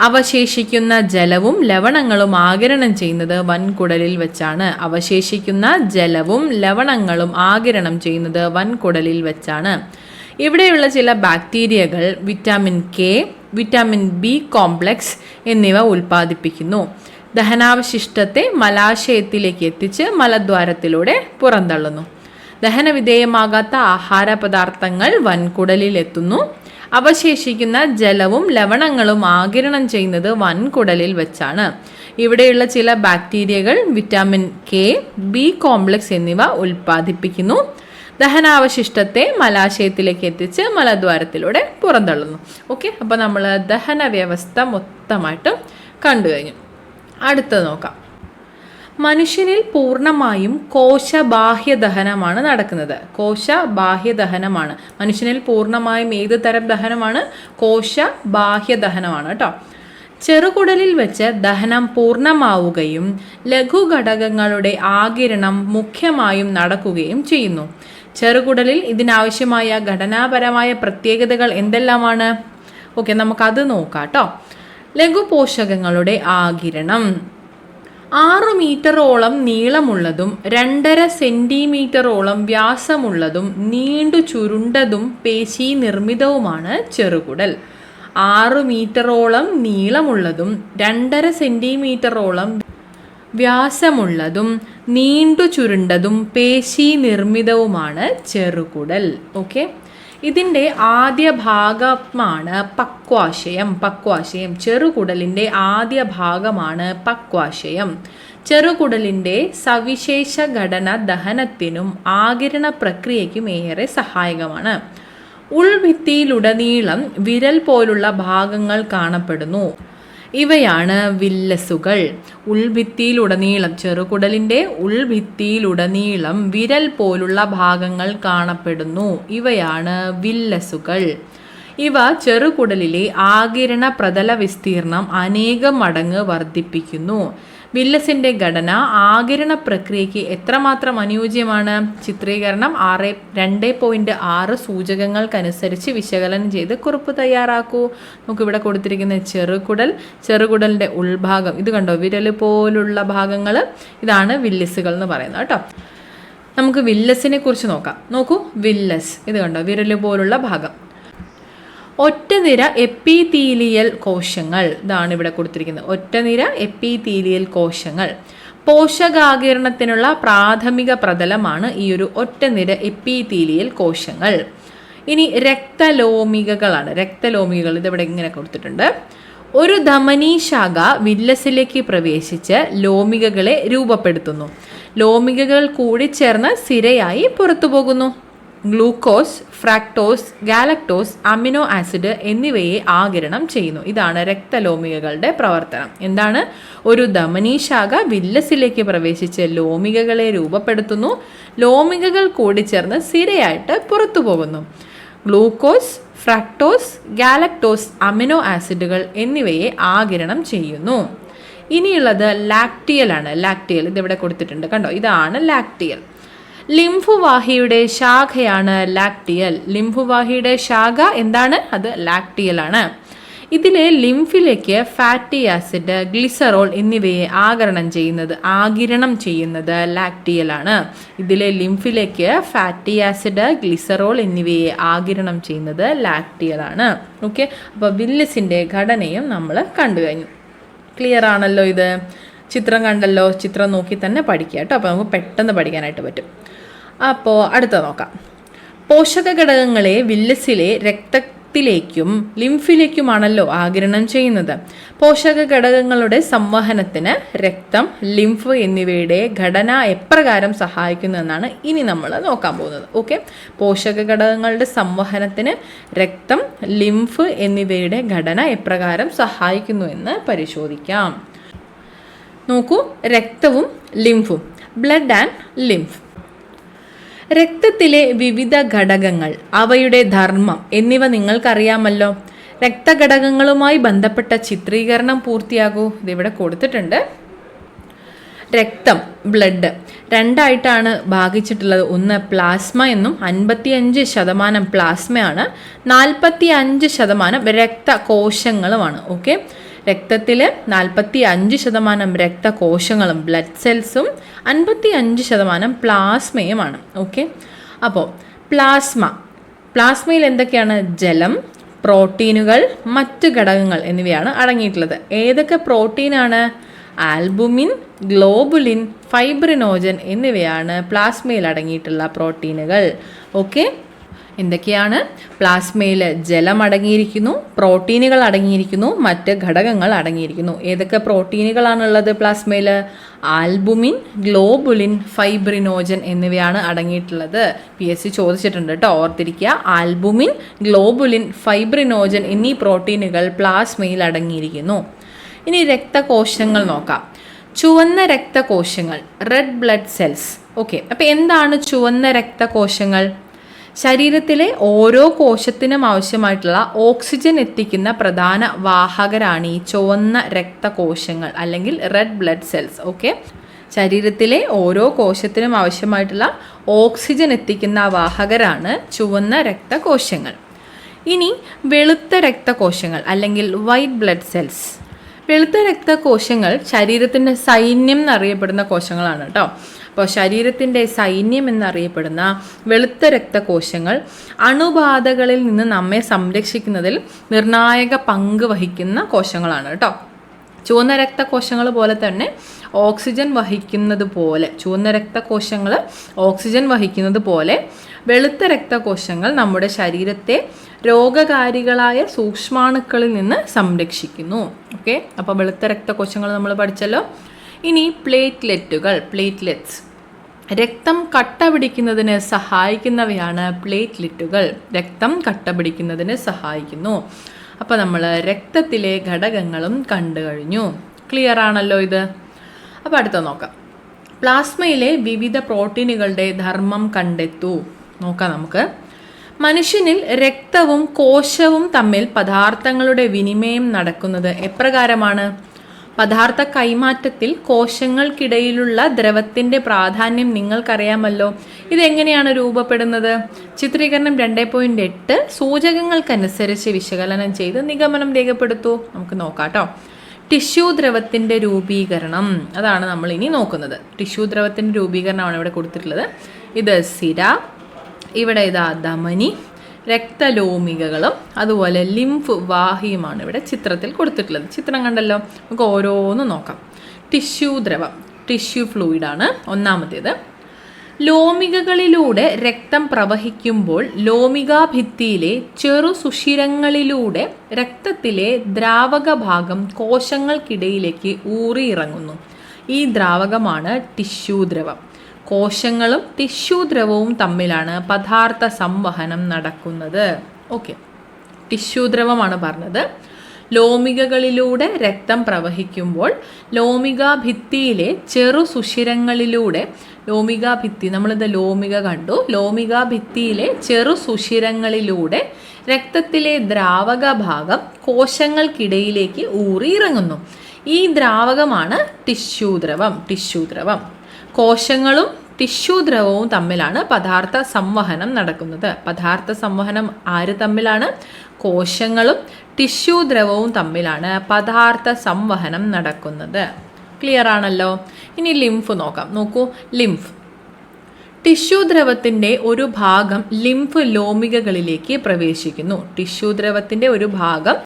അവശേഷിക്കുന്ന ജലവും ലവണങ്ങളും ആഗിരണം ചെയ്യുന്നത് വൻകുടലിൽ വെച്ചാണ്. അവശേഷിക്കുന്ന ജലവും ലവണങ്ങളും ആഗിരണം ചെയ്യുന്നത് വൻകുടലിൽ വെച്ചാണ്. ഇവിടെയുള്ള ചില ബാക്ടീരിയകൾ vitamin K, vitamin B complex എന്നിവ ഉൽപ്പാദിപ്പിക്കുന്നു. ദഹനാവശിഷ്ടത്തെ മലാശയത്തിലേക്ക് എത്തിച്ച് മലദ്വാരത്തിലൂടെ പുറന്തള്ളുന്നു. ദഹനവിധേയമാകാത്ത ആഹാര പദാർത്ഥങ്ങൾ വൻകുടലിൽ എത്തുന്നു. അവശേഷിക്കുന്ന ജലവും ലവണങ്ങളും ആഗിരണം ചെയ്യുന്നത് വൻകുടലിൽ വെച്ചാണ്. ഇവിടെയുള്ള ചില ബാക്ടീരിയകൾ വിറ്റാമിൻ കെ, ബി കോംപ്ലക്സ് എന്നിവ ഉൽപ്പാദിപ്പിക്കുന്നു. ദഹനാവശിഷ്ടത്തെ മലാശയത്തിലേക്ക് എത്തിച്ച് മലദ്വാരത്തിലൂടെ പുറന്തള്ളുന്നു. ഓക്കെ, അപ്പോൾ നമ്മൾ ദഹന വ്യവസ്ഥ മൊത്തമായിട്ടും കണ്ടു കഴിഞ്ഞു. അടുത്തത് നോക്കാം. മനുഷ്യനിൽ പൂർണ്ണമായും കോശബാഹ്യദഹനമാണ് നടക്കുന്നത്. കോശബാഹ്യദഹനമാണ് മനുഷ്യനിൽ പൂർണ്ണമായും ഏത് തരം ദഹനമാണ്? കോശബാഹ്യദഹനമാണ് കേട്ടോ. ചെറുകുടലിൽ വെച്ച് ദഹനം പൂർണ്ണമാവുകയും ലഘുഘടകങ്ങളുടെ ആഗിരണം മുഖ്യമായും നടക്കുകയും ചെയ്യുന്നു. ചെറുകുടലിൽ ഇതിനാവശ്യമായ ഘടനാപരമായ പ്രത്യേകതകൾ എന്തെല്ലാമാണ്? ഓക്കെ, നമുക്കത് നോക്കാം കേട്ടോ. ലഘുപോഷകങ്ങളുടെ ആഗിരണം 6 മീറ്ററോളം നീളമുള്ളതും 2.5 സെന്റിമീറ്ററോളം വ്യാസമുള്ളതും നീണ്ടു ചുരുണ്ടതും പേശി നിർമ്മിതവുമാണ് ചെറുകുടൽ. 6 മീറ്ററോളം നീളമുള്ളതും 2.5 സെന്റിമീറ്ററോളം വ്യാസമുള്ളതും നീണ്ടു ചുരുണ്ടതും പേശി നിർമ്മിതവുമാണ് ചെറുകുടൽ. ഓക്കെ, ഇതിൻ്റെ ആദ്യ ഭാഗമാണ് പക്വാശയം. ചെറുകുടലിൻ്റെ ആദ്യ ഭാഗമാണ് പക്വാശയം. ചെറുകുടലിൻ്റെ സവിശേഷ ഘടന ദഹനത്തിനും ആഗിരണ പ്രക്രിയയ്ക്കും ഏറെ സഹായകമാണ്. ഉൾഭിത്തിയിലുടനീളം വിരൽ പോലുള്ള ഭാഗങ്ങൾ കാണപ്പെടുന്നു. ഇവയാണ് വില്ലസുകൾ. ഉൾഭിത്തിയിലുടനീളം, ചെറുകുടലിൻ്റെ ഉൾഭിത്തിയിലുടനീളം വിരൽ പോലുള്ള ഭാഗങ്ങൾ കാണപ്പെടുന്നു. ഇവയാണ് വില്ലസുകൾ. ഇവ ചെറുകുടലിലെ ആഗിരണ പ്രതല വിസ്തീർണം അനേകം മടങ്ങ് വർദ്ധിപ്പിക്കുന്നു. വില്ലസിൻ്റെ ഘടന ആഗിരണ പ്രക്രിയയ്ക്ക് എത്രമാത്രം അനുയോജ്യമാണ്? ചിത്രീകരണം 2.6 സൂചകങ്ങൾക്കനുസരിച്ച് വിശകലനം ചെയ്ത് കുറിപ്പ് തയ്യാറാക്കൂ. നമുക്കിവിടെ കൊടുത്തിരിക്കുന്ന ചെറുകുടലിൻ്റെ ഉൾഭാഗം, ഇത് കണ്ടോ, വിരൽ പോലുള്ള ഭാഗങ്ങൾ, ഇതാണ് വില്ലസുകൾ എന്ന് പറയുന്നത് കേട്ടോ. നമുക്ക് വില്ലസിനെ കുറിച്ച് നോക്കാം. നോക്കൂ, വില്ലസ്, ഇത് കണ്ടോ, വിരൽ പോലുള്ള ഭാഗം. ഒറ്റനിര എപ്പിത്തീലിയൽ കോശങ്ങൾ, ഇതാണ് ഇവിടെ കൊടുത്തിരിക്കുന്നത്. ഒറ്റനിര എപ്പിത്തീലിയൽ കോശങ്ങൾ പോഷകാകിരണത്തിനുള്ള പ്രാഥമിക പ്രതലമാണ് ഈ ഒരു ഒറ്റനിര എപ്പിത്തീലിയൽ കോശങ്ങൾ. ഇനി രക്തലോമികകളാണ്. രക്തലോമികകൾ ഇതിവിടെ ഇങ്ങനെ കൊടുത്തിട്ടുണ്ട്. ഒരു ധമനീശാഖ വില്ലസിലേക്ക് പ്രവേശിച്ച് ലോമികകളെ രൂപപ്പെടുത്തുന്നു. ലോമികകൾ കൂടിച്ചേർന്ന് സിരയായി പുറത്തു പോകുന്നു. Glucose, fructose, galactose, amino acid എന്നിവയെ ആഗിരണം ചെയ്യുന്നു. ഇതാണ് രക്തലോമികകളുടെ പ്രവർത്തനം. എന്താണ്? ഒരു ധമനീശാഖ വില്ലസിലേക്ക് പ്രവേശിച്ച് ലോമികകളെ രൂപപ്പെടുത്തുന്നു. ലോമികകൾ കൂടിച്ചേർന്ന് സിരയായിട്ട് പുറത്തു പോകുന്നു. ഗ്ലൂക്കോസ്, ഫ്രാക്ടോസ്, ഗാലക്ടോസ്, അമിനോ ആസിഡുകൾ എന്നിവയെ ആഗിരണം ചെയ്യുന്നു. ഇനിയുള്ളത് ലാക്ടിയൽ ആണ്. ലാക്ടിയൽ ഇതിവിടെ കൊടുത്തിട്ടുണ്ട്, കണ്ടോ, ഇതാണ് ലാക്ടിയൽ. ലിംഫുവാഹിയുടെ ശാഖയാണ് ലാക്ടിയൽ. ലിംഫുവാഹിയുടെ ശാഖ എന്താണ്? അത് ലാക്ടിയൽ ആണ്. ഇതിലെ ലിംഫിലേക്ക് ഫാറ്റി ആസിഡ്, ഗ്ലിസറോൾ എന്നിവയെ ആഗിരണം ചെയ്യുന്നത് ലാക്ടിയൽ ആണ്. ഇതിലെ ലിംഫിലേക്ക് ഫാറ്റി ആസിഡ്, ഗ്ലിസറോൾ എന്നിവയെ ആഗിരണം ചെയ്യുന്നത് ലാക്ടിയൽ ആണ്. ഓക്കെ, അപ്പോൾ വില്ലസിൻ്റെ ഘടനയും നമ്മൾ കണ്ടു കഴിഞ്ഞു. ക്ലിയർ ആണല്ലോ? ഇത് ചിത്രം കണ്ടല്ലോ, ചിത്രം നോക്കി തന്നെ പഠിക്കുക കേട്ടോ. അപ്പോൾ നമുക്ക് പെട്ടെന്ന് പഠിക്കാനായിട്ട് പറ്റും. അപ്പോൾ അടുത്ത നോക്കാം. പോഷക ഘടകങ്ങളെ വില്ലസിലെ രക്തത്തിലേക്കും ലിംഫിലേക്കുമാണല്ലോ ആഗിരണം ചെയ്യുന്നത്. പോഷക ഘടകങ്ങളുടെ സംവഹനത്തിന് രക്തം, ലിംഫ് എന്നിവയുടെ ഘടന എപ്രകാരം സഹായിക്കുന്നു എന്നാണ് ഇനി നമ്മൾ നോക്കാൻ പോകുന്നത്. ഓക്കെ, പോഷക ഘടകങ്ങളുടെ സംവഹനത്തിന് രക്തം, ലിംഫ് എന്നിവയുടെ ഘടന എപ്രകാരം സഹായിക്കുന്നു എന്ന് പരിശോധിക്കാം. നോക്കൂ, രക്തവും ലിംഫും, ബ്ലഡ് ആൻഡ് ലിംഫ്. രക്തത്തിലെ വിവിധ ഘടകങ്ങൾ, അവയുടെ ധർമ്മം എന്നിവ നിങ്ങൾക്കറിയാമല്ലോ. രക്തഘടകങ്ങളുമായി ബന്ധപ്പെട്ട ചിത്രീകരണം പൂർത്തിയാകൂ. ഇതിവിടെ കൊടുത്തിട്ടുണ്ട്. രക്തം, ബ്ലഡ് രണ്ടായിട്ടാണ് ഭാഗിച്ചിട്ടുള്ളത്. ഒന്ന് പ്ലാസ്മ എന്നും 55% പ്ലാസ്മയാണ്, 45% രക്തകോശങ്ങളുമാണ്. ഓക്കെ, രക്തത്തിൽ 45% രക്തകോശങ്ങളും ബ്ലഡ് സെൽസും 55% പ്ലാസ്മയുമാണ്. ഓക്കെ, അപ്പോൾ പ്ലാസ്മയിൽ എന്തൊക്കെയാണ്? ജലം, പ്രോട്ടീനുകൾ, മറ്റ് ഘടകങ്ങൾ എന്നിവയാണ് അടങ്ങിയിട്ടുള്ളത്. ഏതൊക്കെ പ്രോട്ടീനാണ്? ആൽബുമിൻ, ഗ്ലോബുലിൻ, ഫൈബ്രിനോജൻ എന്നിവയാണ് പ്ലാസ്മയിൽ അടങ്ങിയിട്ടുള്ള പ്രോട്ടീനുകൾ. ഓക്കെ, എന്തൊക്കെയാണ്? പ്ലാസ്മയിൽ ജലം അടങ്ങിയിരിക്കുന്നു, പ്രോട്ടീനുകൾ അടങ്ങിയിരിക്കുന്നു, മറ്റ് ഘടകങ്ങൾ അടങ്ങിയിരിക്കുന്നു. ഏതൊക്കെ പ്രോട്ടീനുകളാണുള്ളത് പ്ലാസ്മയിൽ? ആൽബുമിൻ, ഗ്ലോബുലിൻ, ഫൈബ്രിനോജൻ എന്നിവയാണ് അടങ്ങിയിട്ടുള്ളത്. PSC ചോദിച്ചിട്ടുണ്ട് കേട്ടോ, ഓർത്തിരിക്കുക. ആൽബുമിൻ, ഗ്ലോബുലിൻ, ഫൈബ്രിനോജൻ എന്നീ പ്രോട്ടീനുകൾ പ്ലാസ്മയിൽ അടങ്ങിയിരിക്കുന്നു. ഇനി രക്തകോശങ്ങൾ നോക്കാം. ചുവന്ന രക്തകോശങ്ങൾ, റെഡ് ബ്ലഡ് സെൽസ്. ഓക്കെ, അപ്പോൾ എന്താണ് ചുവന്ന രക്തകോശങ്ങൾ? ശരീരത്തിലെ ഓരോ കോശത്തിനും ആവശ്യമായിട്ടുള്ള ഓക്സിജൻ എത്തിക്കുന്ന പ്രധാന വാഹകരാണ് ഈ ചുവന്ന രക്തകോശങ്ങൾ അല്ലെങ്കിൽ റെഡ് ബ്ലഡ് സെൽസ്. ഓക്കെ, ശരീരത്തിലെ ഓരോ കോശത്തിനും ആവശ്യമായിട്ടുള്ള ഓക്സിജൻ എത്തിക്കുന്ന വാഹകരാണ് ചുവന്ന രക്തകോശങ്ങൾ. ഇനി വെളുത്ത രക്തകോശങ്ങൾ അല്ലെങ്കിൽ വൈറ്റ് ബ്ലഡ് സെൽസ്. വെളുത്ത രക്തകോശങ്ങൾ ശരീരത്തിൻ്റെ സൈന്യം എന്നറിയപ്പെടുന്ന കോശങ്ങളാണ് കേട്ടോ. അപ്പോൾ ശരീരത്തിൻ്റെ സൈന്യം എന്നറിയപ്പെടുന്ന വെളുത്ത രക്തകോശങ്ങൾ അണുബാധകളിൽ നിന്ന് നമ്മെ സംരക്ഷിക്കുന്നതിൽ നിർണായക പങ്ക് വഹിക്കുന്ന കോശങ്ങളാണ് കേട്ടോ. ചുവന്ന രക്തകോശങ്ങൾ പോലെ തന്നെ ഓക്സിജൻ വഹിക്കുന്നത് പോലെ, ചുവന്ന രക്തകോശങ്ങൾ ഓക്സിജൻ വഹിക്കുന്നത് പോലെ വെളുത്ത രക്തകോശങ്ങൾ നമ്മുടെ ശരീരത്തെ രോഗകാരികളായ സൂക്ഷ്മാണുക്കളിൽ നിന്ന് സംരക്ഷിക്കുന്നു. ഓക്കെ, അപ്പോൾ വെളുത്ത രക്തകോശങ്ങൾ നമ്മൾ പഠിച്ചല്ലോ. ഇനി പ്ലേറ്റ്ലെറ്റ്സ്, രക്തം കട്ട പിടിക്കുന്നതിന് സഹായിക്കുന്നവയാണ് പ്ലേറ്റ്ലെറ്റുകൾ. രക്തം കട്ട പിടിക്കുന്നതിന് സഹായിക്കുന്നു. അപ്പോൾ നമ്മൾ രക്തത്തിലെ ഘടകങ്ങളും കണ്ടു കഴിഞ്ഞു. ക്ലിയർ ആണല്ലോ ഇത്? അപ്പോൾ അടുത്ത നോക്കാം. പ്ലാസ്മയിലെ വിവിധ പ്രോട്ടീനുകളുടെ ധർമ്മം കണ്ടെത്തൂ. നോക്കാം നമുക്ക്. മനുഷ്യനിൽ രക്തവും കോശവും തമ്മിൽ പദാർത്ഥങ്ങളുടെ വിനിമയം നടക്കുന്നത് എപ്രകാരമാണ്? പദാർത്ഥ കൈമാറ്റത്തിൽ കോശങ്ങൾക്കിടയിലുള്ള ദ്രവത്തിൻ്റെ പ്രാധാന്യം നിങ്ങൾക്കറിയാമല്ലോ. ഇതെങ്ങനെയാണ് രൂപപ്പെടുന്നത്? ചിത്രീകരണം 2.8 സൂചകങ്ങൾക്കനുസരിച്ച് വിശകലനം ചെയ്ത് നിഗമനം രേഖപ്പെടുത്തൂ. നമുക്ക് നോക്കാം കേട്ടോ. ടിഷ്യൂ ദ്രവത്തിൻ്റെ രൂപീകരണം, അതാണ് നമ്മൾ ഇനി നോക്കുന്നത്. ടിഷ്യൂ ദ്രവത്തിൻ്റെ രൂപീകരണമാണ് ഇവിടെ കൊടുത്തിട്ടുള്ളത്. ഇത് സിര, ഇവിടെ ഇതാ ധമനി, രക്തലോമികകളും അതുപോലെ ലിംഫ് വാഹിയുമാണ് ഇവിടെ ചിത്രത്തിൽ കൊടുത്തിട്ടുള്ളത്. ചിത്രം കണ്ടല്ലോ, നമുക്ക് ഓരോന്നും നോക്കാം. ടിഷ്യൂ ദ്രവം, ടിഷ്യൂ ഫ്ലൂയിഡാണ് ഒന്നാമത്തേത്. ലോമികകളിലൂടെ രക്തം പ്രവഹിക്കുമ്പോൾ ലോമികാഭിത്തിയിലെ ചെറു സുഷിരങ്ങളിലൂടെ രക്തത്തിലെ ദ്രാവക ഭാഗം കോശങ്ങൾക്കിടയിലേക്ക് ഊറിയിറങ്ങുന്നു. ഈ ദ്രാവകമാണ് ടിഷ്യൂ ദ്രവം. കോശങ്ങളും ടിഷ്യൂ ദ്രവവും തമ്മിലാണ് പദാർത്ഥ സംവഹനം നടക്കുന്നത്. ഓക്കെ, ടിഷ്യൂ ദ്രവമാണ് പറഞ്ഞത്. ലോമികകളിലൂടെ രക്തം പ്രവഹിക്കുമ്പോൾ ലോമികാഭിത്തിയിലെ ചെറു സുഷിരങ്ങളിലൂടെ, ലോമികാഭിത്തി നമ്മളിത് ലോമിക കണ്ടു, ലോമികാഭിത്തിയിലെ ചെറു സുഷിരങ്ങളിലൂടെ രക്തത്തിലെ ദ്രാവക ഭാഗം കോശങ്ങൾക്കിടയിലേക്ക് ഊറിയിറങ്ങുന്നു. ഈ ദ്രാവകമാണ് ടിഷ്യൂ ദ്രവം. കോശങ്ങളും ടിഷ്യൂ ദ്രവവും തമ്മിലാണ് പദാർത്ഥ സംവഹനം നടക്കുന്നത്. പദാർത്ഥ സംവഹനം ആര് തമ്മിലാണ്? കോശങ്ങളും ടിഷ്യൂ ദ്രവവും തമ്മിലാണ് പദാർത്ഥ സംവഹനം നടക്കുന്നത്. ക്ലിയർ ആണല്ലോ? ഇനി ലിംഫ് നോക്കാം. നോക്കൂ, ലിംഫ്. ടിഷ്യൂ ദ്രവത്തിൻ്റെ ഒരു ഭാഗം ലിംഫ് ലോമികകളിലേക്ക് പ്രവേശിക്കുന്നു. ടിഷ്യൂ ദ്രവത്തിൻ്റെ ഒരു ഭാഗം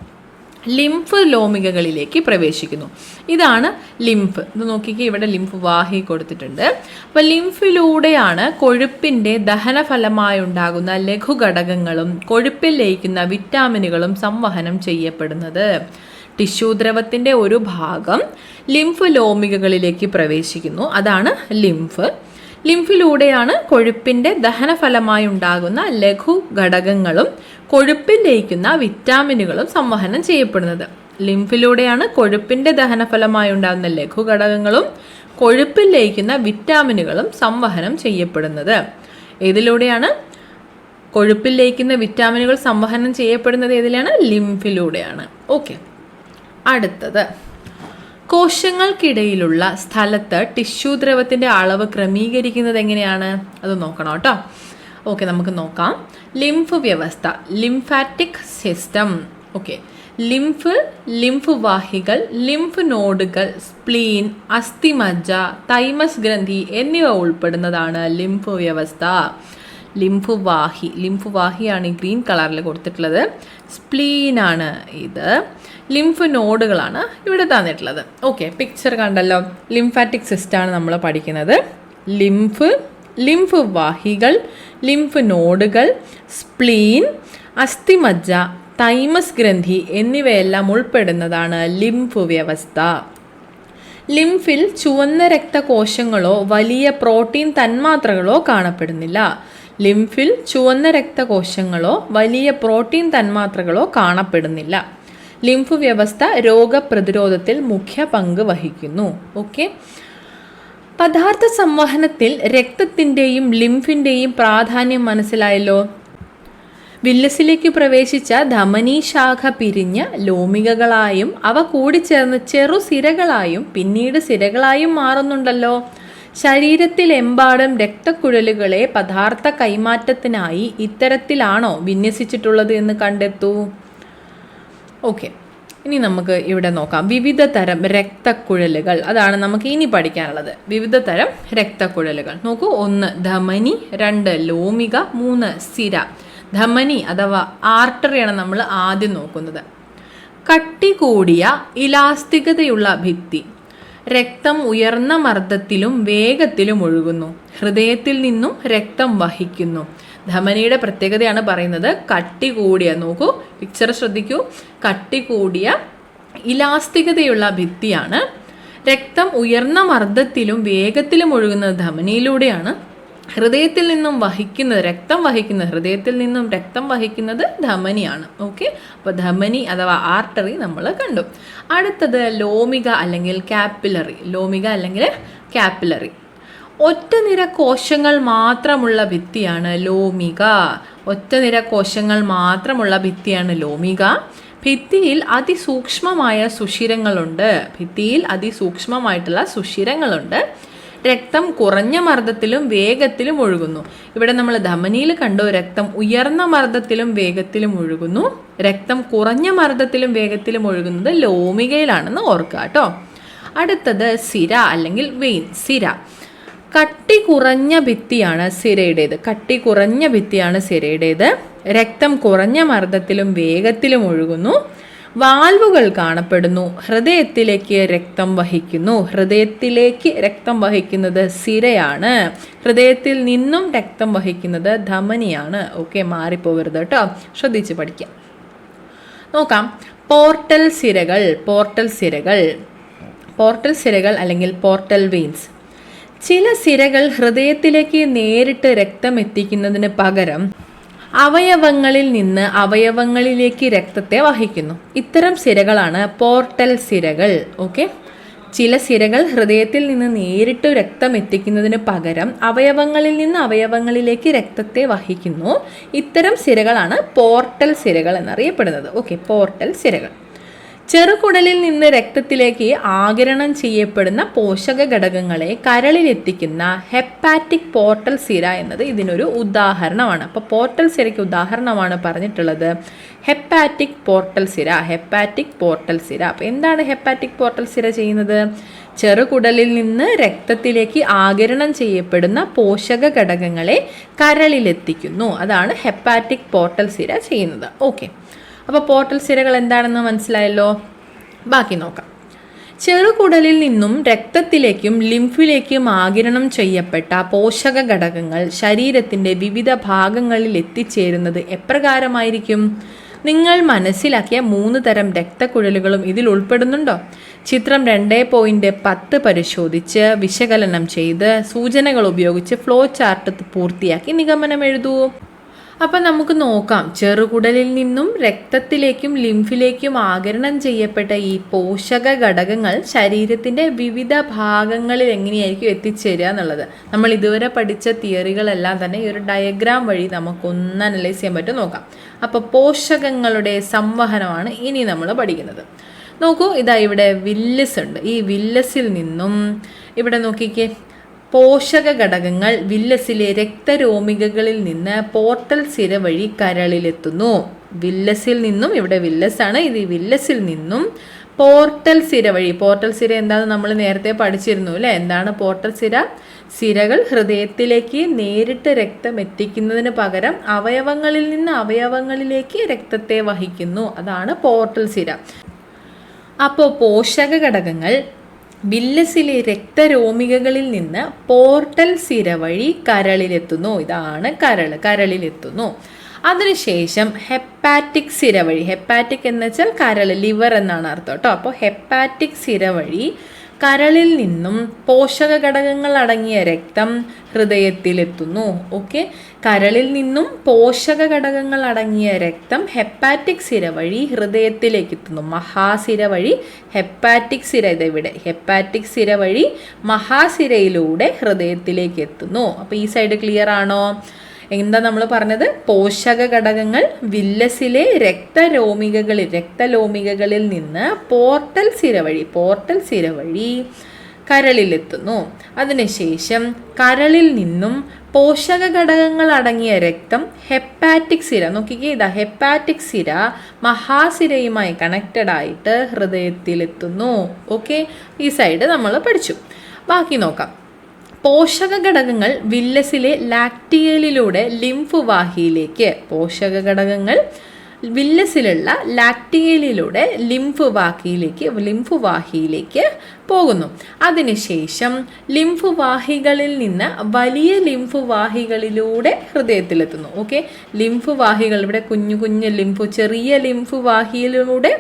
ലിംഫ് ലോമികകളിലേക്ക് പ്രവേശിക്കുന്നു. ഇതാണ് ലിംഫ്. ഇത് നോക്കിക്കേ, ഇവിടെ ലിംഫ് വാഹി കൊടുത്തിട്ടുണ്ട്. അപ്പോൾ ലിംഫിലൂടെയാണ് കൊഴുപ്പിൻ്റെ ദഹനഫലമായുണ്ടാകുന്ന ലഘുഘടകങ്ങളും കൊഴുപ്പിൽ ലയിക്കുന്ന വിറ്റാമിനുകളും സംവഹനം ചെയ്യപ്പെടുന്നത്. ടിഷ്യൂ ദ്രവത്തിൻ്റെ ഒരു ഭാഗം ലിംഫ് ലോമികകളിലേക്ക് പ്രവേശിക്കുന്നു, അതാണ് ലിംഫ്. ലിംഫിലൂടെയാണ് കൊഴുപ്പിൻ്റെ ദഹനഫലമായി ഉണ്ടാകുന്ന ലഘു ഘടകങ്ങളും കൊഴുപ്പിൽ ലയിക്കുന്ന വിറ്റാമിനുകളും സംവഹനം ചെയ്യപ്പെടുന്നത്. ലിംഫിലൂടെയാണ് കൊഴുപ്പിൻ്റെ ദഹനഫലമായി ഉണ്ടാകുന്ന ലഘുഘടകങ്ങളും കൊഴുപ്പിൽ ലയിക്കുന്ന വിറ്റാമിനുകളും സംവഹനം ചെയ്യപ്പെടുന്നത്. ഏതിലൂടെയാണ് കൊഴുപ്പിൽ ലയിക്കുന്ന വിറ്റാമിനുകൾ സംവഹനം ചെയ്യപ്പെടുന്നത്? ഏതിലാണ്? ലിംഫിലൂടെയാണ്. ഓക്കെ, അടുത്തത്. കോശങ്ങൾക്കിടയിലുള്ള സ്ഥലത്ത് ടിഷ്യൂ ദ്രവത്തിൻ്റെ അളവ് ക്രമീകരിക്കുന്നത് എങ്ങനെയാണ്? അത് നോക്കണം കേട്ടോ. ഓക്കെ, നമുക്ക് നോക്കാം. ലിംഫ് വ്യവസ്ഥ, ലിംഫാറ്റിക് സിസ്റ്റം. ഓക്കെ, ലിംഫ് വാഹികൾ, ലിംഫ് നോഡുകൾ, സ്പ്ലീൻ, അസ്ഥിമജ്ജ, തൈമസ് ഗ്രന്ഥി എന്നിവ ഉൾപ്പെടുന്നതാണ് ലിംഫ് വ്യവസ്ഥ. ലിംഫ് വാഹിയാണ് ഈ ഗ്രീൻ കളറിൽ കൊടുത്തിട്ടുള്ളത്. സ്പ്ലീനാണ് ഇത്. ലിംഫ് നോഡുകളാണ് ഇവിടെ തന്നിട്ടുള്ളത്. ഓക്കെ, പിക്ചർ കണ്ടല്ലോ. ലിംഫാറ്റിക് സിസ്റ്റമാണ് നമ്മൾ പഠിക്കുന്നത്. ലിംഫ് വാഹികൾ, ലിംഫ് നോഡുകൾ, സ്പ്ലീൻ, അസ്ഥിമജ്ജ, തൈമസ് ഗ്രന്ഥി എന്നിവയെല്ലാം ഉൾപ്പെടുന്നതാണ് ലിംഫ് വ്യവസ്ഥ. ലിംഫിൽ ചുവന്ന രക്തകോശങ്ങളോ വലിയ പ്രോട്ടീൻ തന്മാത്രകളോ കാണപ്പെടുന്നില്ല. ലിംഫിൽ ചുവന്ന രക്തകോശങ്ങളോ വലിയ പ്രോട്ടീൻ തന്മാത്രകളോ കാണപ്പെടുന്നില്ല. ലിംഫ് വ്യവസ്ഥ രോഗപ്രതിരോധത്തിൽ മുഖ്യ പങ്ക് വഹിക്കുന്നു. ഓക്കെ, പദാർത്ഥ സംവഹനത്തിൽ രക്തത്തിൻ്റെയും ലിംഫിൻ്റെയും പ്രാധാന്യം മനസ്സിലായല്ലോ. വില്ലസിലേക്ക് പ്രവേശിച്ച ധമനി ശാഖ പിരിഞ്ഞ് ലോമികകളായും അവ കൂടിച്ചേർന്ന് ചെറുസിരകളായും പിന്നീട് സിരകളായും മാറുന്നുണ്ടല്ലോ. ശരീരത്തിലെമ്പാടും രക്തക്കുഴലുകളെ പദാർത്ഥ കൈമാറ്റത്തിനായി ഇത്തരത്തിലാണോ വിന്യസിച്ചിട്ടുള്ളത് എന്ന് കണ്ടെത്തൂ. ഓക്കെ, ഇനി നമുക്ക് ഇവിടെ നോക്കാം. വിവിധ തരം രക്തക്കുഴലുകൾ, അതാണ് നമുക്ക് ഇനി പഠിക്കാനുള്ളത്. വിവിധ തരം രക്തക്കുഴലുകൾ നോക്കൂ. 1 ധമനി, 2 ലോമിക, 3 സിര. ധമനി അഥവാ ആർട്ടറിയാണ് നമ്മൾ ആദ്യം നോക്കുന്നത്. കട്ടി കൂടിയ ഇലാസ്തികതയുള്ള ഭിത്തി. രക്തം ഉയർന്ന മർദ്ദത്തിലും വേഗത്തിലും ഒഴുകുന്നു. ഹൃദയത്തിൽ നിന്നും രക്തം വഹിക്കുന്നു. ധമനിയുടെ പ്രത്യേകതയാണ് പറയുന്നത്. കട്ടി കൂടിയ, നോക്കൂ പിക്ചർ ശ്രദ്ധിക്കൂ, കട്ടി കൂടിയ ഇലാസ്തികതയുള്ള ഭിത്തിയാണ്. രക്തം ഉയർന്ന മർദ്ദത്തിലും വേഗത്തിലും ഒഴുകുന്നത് ധമനിയിലൂടെയാണ്. ഹൃദയത്തിൽ നിന്നും വഹിക്കുന്നത്, രക്തം വഹിക്കുന്നത്, ഹൃദയത്തിൽ നിന്നും രക്തം വഹിക്കുന്നത് ധമനിയാണ്. ഓക്കെ, അപ്പോൾ ധമനി അഥവാ ആർട്ടറി നമ്മൾ കണ്ടു. അടുത്തത് ലോമിക അല്ലെങ്കിൽ കാപ്പിലറി. ലോമിക അല്ലെങ്കിൽ കാപ്പിലറി. ഒറ്റനിര കോശങ്ങൾ മാത്രമുള്ള ഭിത്തിയാണ് ലോമിക. ഒറ്റനിര കോശങ്ങൾ മാത്രമുള്ള ഭിത്തിയാണ് ലോമിക. ഭിത്തിയിൽ അതിസൂക്ഷ്മമായ സുഷിരങ്ങളുണ്ട്. ഭിത്തിയിൽ അതിസൂക്ഷ്മമായിട്ടുള്ള സുഷിരങ്ങളുണ്ട്. രക്തം കുറഞ്ഞ മർദ്ദത്തിലും വേഗത്തിലും ഒഴുകുന്നു. ഇവിടെ നമ്മൾ ധമനിയിൽ കണ്ടു, രക്തം ഉയർന്ന മർദ്ദത്തിലും വേഗത്തിലും ഒഴുകുന്നു. രക്തം കുറഞ്ഞ മർദ്ദത്തിലും വേഗത്തിലും ഒഴുകുന്നത് ലോമികയിലാണെന്ന് ഓർക്കുക കേട്ടോ. അടുത്തത് സിര അല്ലെങ്കിൽ വെയിൻ. സിര കട്ടി കുറഞ്ഞ ഭിത്തിയാണ് സിരയുടേത്. കട്ടി കുറഞ്ഞ ഭിത്തിയാണ് സിരയുടേത്. രക്തം കുറഞ്ഞ മർദ്ദത്തിലും വേഗത്തിലും ഒഴുകുന്നു. വാൽവുകൾ കാണപ്പെടുന്നു. ഹൃദയത്തിലേക്ക് രക്തം വഹിക്കുന്നു. ഹൃദയത്തിലേക്ക് രക്തം വഹിക്കുന്നത് സിരയാണ്. ഹൃദയത്തിൽ നിന്നും രക്തം വഹിക്കുന്നത് ധമനിയാണ്. ഓക്കെ, മാറിപ്പോകരുത് കേട്ടോ, ശ്രദ്ധിച്ച് പഠിക്കാം. നോക്കാം, പോർട്ടൽ സിരകൾ. പോർട്ടൽ സിരകൾ. പോർട്ടൽ സിരകൾ അല്ലെങ്കിൽ പോർട്ടൽ വെയിൻസ്. ചില സിരകൾ ഹൃദയത്തിലേക്ക് നേരിട്ട് രക്തം എത്തിക്കുന്നതിന് പകരം അവയവങ്ങളിൽ നിന്ന് അവയവങ്ങളിലേക്ക് രക്തത്തെ വഹിക്കുന്നു. ഇത്തരം സിരകളാണ് പോർട്ടൽ സിരകൾ. ഓക്കെ, ചില സിരകൾ ഹൃദയത്തിൽ നിന്ന് നേരിട്ട് രക്തം എത്തിക്കുന്നതിന് പകരം അവയവങ്ങളിൽ നിന്ന് അവയവങ്ങളിലേക്ക് രക്തത്തെ വഹിക്കുന്നു. ഇത്തരം സിരകളാണ് പോർട്ടൽ സിരകൾ എന്നറിയപ്പെടുന്നത്. Okay, portal സിരകൾ. ചെറുകുടലിൽ നിന്ന് രക്തത്തിലേക്ക് ആഗിരണം ചെയ്യപ്പെടുന്ന പോഷക ഘടകങ്ങളെ കരളിലെത്തിക്കുന്ന ഹെപ്പാറ്റിക് പോർട്ടൽ സിര എന്നത് ഇതിനൊരു ഉദാഹരണമാണ്. അപ്പോൾ പോർട്ടൽ സിരയ്ക്ക് ഉദാഹരണമാണ് പറഞ്ഞിട്ടുള്ളത് ഹെപ്പാറ്റിക് പോർട്ടൽ സിര. ഹെപ്പാറ്റിക് പോർട്ടൽ സിര. അപ്പോൾ എന്താണ് ഹെപ്പാറ്റിക് പോർട്ടൽ സിര ചെയ്യുന്നത്? ചെറുകുടലിൽ നിന്ന് രക്തത്തിലേക്ക് ആഗിരണം ചെയ്യപ്പെടുന്ന പോഷക ഘടകങ്ങളെ കരളിലെത്തിക്കുന്നു. അതാണ് ഹെപ്പാറ്റിക് പോർട്ടൽ സിര ചെയ്യുന്നത്. ഓക്കെ, അപ്പോൾ പോർട്ടൽ സിരകൾ എന്താണെന്ന് മനസ്സിലായല്ലോ. ബാക്കി നോക്കാം. ചെറുകുടലിൽ നിന്നും രക്തത്തിലേക്കും ലിംഫിലേക്കും ആഗിരണം ചെയ്യപ്പെട്ട പോഷക ഘടകങ്ങൾ ശരീരത്തിൻ്റെ വിവിധ ഭാഗങ്ങളിൽ എത്തിച്ചേരുന്നത് എപ്രകാരമായിരിക്കും? നിങ്ങൾ മനസ്സിലാക്കിയ 3 തരം രക്തക്കുഴലുകളും ഇതിൽ ഉൾപ്പെടുന്നുണ്ടോ? ചിത്രം 2.10 പരിശോധിച്ച് വിശകലനം ചെയ്ത് സൂചനകൾ ഉപയോഗിച്ച് ഫ്ലോ ചാർട്ട് പൂർത്തിയാക്കി നിഗമനം എഴുതൂ. അപ്പം നമുക്ക് നോക്കാം, ചെറുകുടലിൽ നിന്നും രക്തത്തിലേക്കും ലിംഫിലേക്കും ആഗിരണം ചെയ്യപ്പെട്ട ഈ പോഷക ഘടകങ്ങൾ ശരീരത്തിൻ്റെ വിവിധ ഭാഗങ്ങളിൽ എങ്ങനെയായിരിക്കും എത്തിച്ചേരുക എന്നുള്ളത്. നമ്മൾ ഇതുവരെ പഠിച്ച തിയറികളെല്ലാം തന്നെ ഈ ഒരു ഡയഗ്രാം വഴി നമുക്കൊന്ന് അനലൈസ് ചെയ്യാൻ പറ്റും. നോക്കാം. അപ്പോൾ പോഷകങ്ങളുടെ സംവഹനമാണ് ഇനി നമ്മൾ പഠിക്കുന്നത്. നോക്കൂ, ഇതാ ഇവിടെ വില്ലസ് ഉണ്ട്. ഈ വില്ലസിൽ നിന്നും ഇവിടെ നോക്കിക്കേ, പോഷക ഘടകങ്ങൾ വില്ലസിലെ രക്തരോമികകളിൽ നിന്ന് പോർട്ടൽ സിര വഴി കരളിലെത്തുന്നു. വില്ലസിൽ നിന്നും, ഇവിടെ വില്ലസാണ്, ഇത് വില്ലസിൽ നിന്നും പോർട്ടൽ സിര വഴി. പോർട്ടൽ സിര എന്താണെന്ന് നമ്മൾ നേരത്തെ പഠിച്ചിരുന്നു അല്ലേ? എന്താണ് പോർട്ടൽ സിര? സിരകൾ ഹൃദയത്തിലേക്ക് നേരിട്ട് രക്തം എത്തിക്കുന്നതിന് പകരം അവയവങ്ങളിൽ നിന്ന് അവയവങ്ങളിലേക്ക് രക്തത്തെ വഹിക്കുന്നു. അതാണ് പോർട്ടൽ സിര. അപ്പോൾ പോഷക ഘടകങ്ങൾ വില്ലസിലെ രക്തരോമികകളിൽ നിന്ന് പോർട്ടൽ സിര വഴി കരളിലെത്തുന്നു. ഇതാണ് കരളിലെത്തുന്നു. അതിനുശേഷം ഹെപ്പാറ്റിക് സിര വഴി, ഹെപ്പാറ്റിക് എന്ന് വെച്ചാൽ കരൾ, ലിവർ എന്നാണ് അർത്ഥം കേട്ടോ. അപ്പോൾ ഹെപ്പാറ്റിക് സിര വഴി കരളിൽ നിന്നും പോഷക ഘടകങ്ങൾ അടങ്ങിയ രക്തം ഹൃദയത്തിലെത്തുന്നു. ഓക്കെ, കരളിൽ നിന്നും പോഷക ഘടകങ്ങൾ അടങ്ങിയ രക്തം ഹെപ്പാറ്റിക് സിര വഴി ഹൃദയത്തിലേക്ക് എത്തുന്നു. മഹാസിര വഴി ഹെപ്പാറ്റിക് സിര, ഇതെവിടെ ഹെപ്പാറ്റിക് സിര വഴി മഹാസിരയിലൂടെ ഹൃദയത്തിലേക്ക് എത്തുന്നു. അപ്പോൾ ഈ സൈഡ് ക്ലിയർ ആണോ? എന്താ നമ്മൾ പറഞ്ഞത്? പോഷക ഘടകങ്ങൾ വില്ലസിലെ രക്തലോമികകളിൽ നിന്ന് പോർട്ടൽ സിര വഴി കരളിലെത്തുന്നു. അതിനുശേഷം കരളിൽ നിന്നും പോഷക ഘടകങ്ങൾ അടങ്ങിയ രക്തം ഹെപ്പാറ്റിക് സിര, നോക്കിക്കേ ഇതാ ഹെപ്പാറ്റിക് സിര മഹാസിരയുമായി കണക്റ്റഡ് ആയിട്ട് ഹൃദയത്തിലെത്തുന്നു. ഓക്കെ, ഈ സൈഡ് നമ്മൾ പഠിച്ചു. ബാക്കി നോക്കാം. പോഷക ഘടകങ്ങൾ വില്ലസിലെ ലാക്ടിയലിലൂടെ ലിംഫ് വാഹിയിലേക്ക്, പോഷക ഘടകങ്ങൾ വില്ലസിലുള്ള ലാക്ടിയലിലൂടെ ലിംഫ് വാഹിയിലേക്ക് പോകുന്നു. അതിനുശേഷം ലിംഫ് വാഹികളിൽ നിന്ന് വലിയ ലിംഫ് വാഹികളിലൂടെ ഹൃദയത്തിലെത്തുന്നു. ഓക്കെ, ലിംഫ് വാഹികൾ ഇവിടെ കുഞ്ഞു കുഞ്ഞു ചെറിയ ലിംഫ് വാഹിയിലൂടെ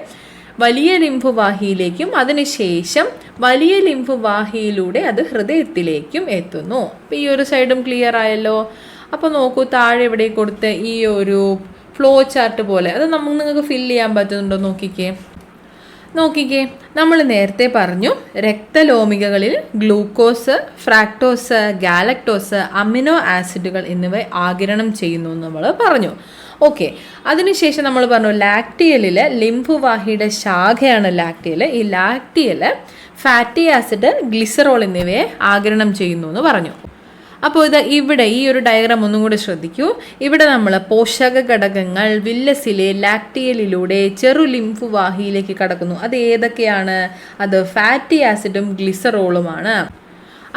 വലിയ ലിംഫ് വാഹിയിലേക്കും അതിനുശേഷം വലിയ ലിംഫ് വാഹിയിലൂടെ അത് ഹൃദയത്തിലേക്കും എത്തുന്നു. അപ്പോൾ ഈ ഒരു സൈഡും ക്ലിയർ ആയല്ലോ. അപ്പോൾ നോക്കൂ, താഴെ ഇവിടെ കൊടുത്ത ഈ ഒരു ഫ്ലോ ചാർട്ട് പോലെ അത് നിങ്ങൾക്ക് ഫില്ല് ചെയ്യാൻ പറ്റുന്നുണ്ടോ നോക്കിക്കേ. നമ്മൾ നേരത്തെ പറഞ്ഞു രക്തലോമികകളിൽ ഗ്ലൂക്കോസ്, ഫ്രാക്ടോസ്, ഗാലക്ടോസ്, അമിനോ ആസിഡുകൾ എന്നിവ ആഗിരണം ചെയ്യുന്നു എന്ന് നമ്മൾ പറഞ്ഞു. ഓക്കെ, അതിനുശേഷം നമ്മൾ പറഞ്ഞു ലാക്ടിയലിൽ ലിംഫ് വാഹിയുടെ ശാഖയാണ് ലാക്ടിയൽ. ഈ ലാക്ടിയൽ ഫാറ്റി ആസിഡ്, ഗ്ലിസറോൾ എന്നിവയെ ആഗിരണം ചെയ്യുന്നു എന്ന് പറഞ്ഞു. അപ്പോൾ ഇവിടെ ഈ ഒരു ഡയഗ്രാം ഒന്നും കൂടി ശ്രദ്ധിക്കൂ. ഇവിടെ നമ്മൾ പോഷക ഘടകങ്ങൾ വില്ലസിലെ ലാക്ടിയലിലൂടെ ചെറു ലിംഫ് വാഹിയിലേക്ക് കടക്കുന്നു. അത് ഏതൊക്കെയാണ്? അത് ഫാറ്റി ആസിഡും ഗ്ലിസറോളുമാണ്.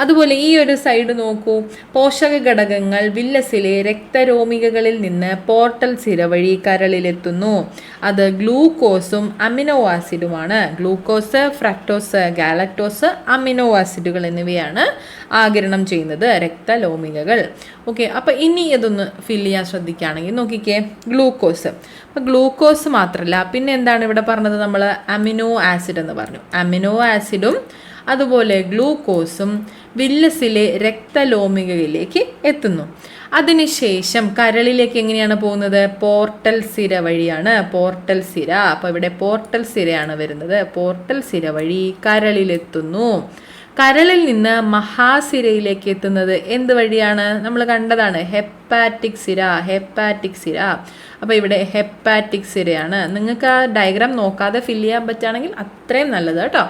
അതുപോലെ ഈ ഒരു സൈഡ് നോക്കൂ, പോഷക ഘടകങ്ങൾ വില്ലസിലെ രക്തരോമികകളിൽ നിന്ന് പോർട്ടൽ സിര വഴി കരളിലെത്തുന്നു. അത് ഗ്ലൂക്കോസും അമിനോ ആസിഡുമാണ്. ഗ്ലൂക്കോസ്, ഫ്രക്ടോസ്, ഗാലക്ടോസ്, അമിനോ ആസിഡുകൾ എന്നിവയാണ് ആഗിരണം ചെയ്യുന്നത് രക്തലോമികകൾ. ഓക്കെ, അപ്പോൾ ഇനി ഇതൊന്ന് ഫില്ല് ചെയ്യാൻ ശ്രദ്ധിക്കുകയാണെങ്കിൽ നോക്കിക്കേ, ഗ്ലൂക്കോസ്. അപ്പോൾ ഗ്ലൂക്കോസ് മാത്രമല്ല, പിന്നെ എന്താണ് ഇവിടെ പറഞ്ഞത്? നമ്മൾ അമിനോ ആസിഡ് എന്ന് പറഞ്ഞു. അമിനോ ആസിഡും അതുപോലെ ഗ്ലൂക്കോസും വില്ലസിലെ രക്തലോമികയിലേക്ക് എത്തുന്നു. അതിനുശേഷം കരളിലേക്ക് എങ്ങനെയാണ് പോകുന്നത്? പോർട്ടൽ സിര വഴിയാണ്. പോർട്ടൽ സിര, അപ്പോൾ ഇവിടെ പോർട്ടൽ സിരയാണ് വരുന്നത്. പോർട്ടൽ സിര വഴി കരളിലെത്തുന്നു. കരളിൽ നിന്ന് മഹാസിരയിലേക്ക് എത്തുന്നത് എന്ത് വഴിയാണ്? നമ്മൾ കണ്ടതാണ്, ഹെപ്പാറ്റിക് സിര. അപ്പോൾ ഇവിടെ ഹെപ്പാറ്റിക് സിരയാണ്. നിങ്ങൾക്ക് ആ ഡയഗ്രാം നോക്കാതെ ഫില്ല് ചെയ്യാൻ പറ്റുകയാണെങ്കിൽ അത്രയും നല്ലത് കേട്ടോ.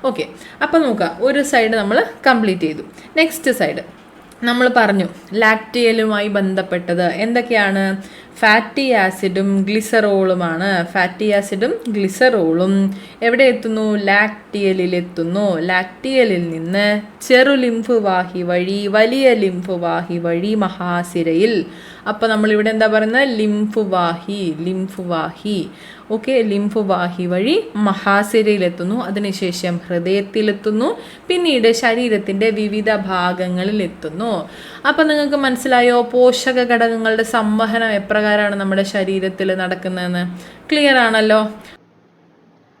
ഓക്കെ, അപ്പോൾ നോക്കുക, ഒരു സൈഡ് നമ്മൾ കംപ്ലീറ്റ് ചെയ്തു. നെക്സ്റ്റ് സൈഡ് നമ്മൾ പറഞ്ഞു ലാക്ടിയലുമായി ബന്ധപ്പെട്ടത് എന്തൊക്കെയാണ്? ഫാറ്റി ആസിഡും ഗ്ലിസറോളുമാണ്. ഫാറ്റി ആസിഡും ഗ്ലിസറോളും എവിടെ എത്തുന്നു? ലാക്ടിയലിൽ എത്തുന്നു. ലാക്ടിയലിൽ നിന്ന് ചെറു ലിംഫ് വാഹി വഴി വലിയ ലിംഫ് വാഹി വഴി മഹാസിരയിൽ. അപ്പോൾ നമ്മളിവിടെ എന്താ പറയുന്നത്? ലിംഫ് വാഹി. ഓക്കെ, ലിംഫ് വാഹി വഴി മഹാസിരയിലെത്തുന്നു. അതിനുശേഷം ഹൃദയത്തിലെത്തുന്നു. പിന്നീട് ശരീരത്തിൻ്റെ വിവിധ ഭാഗങ്ങളിൽ എത്തുന്നു. അപ്പം നിങ്ങൾക്ക് മനസ്സിലായോ പോഷക ഘടകങ്ങളുടെ സംവഹനം എപ്രകാരമാണ് നമ്മുടെ ശരീരത്തിൽ നടക്കുന്നതെന്ന്? ക്ലിയർ ആണല്ലോ.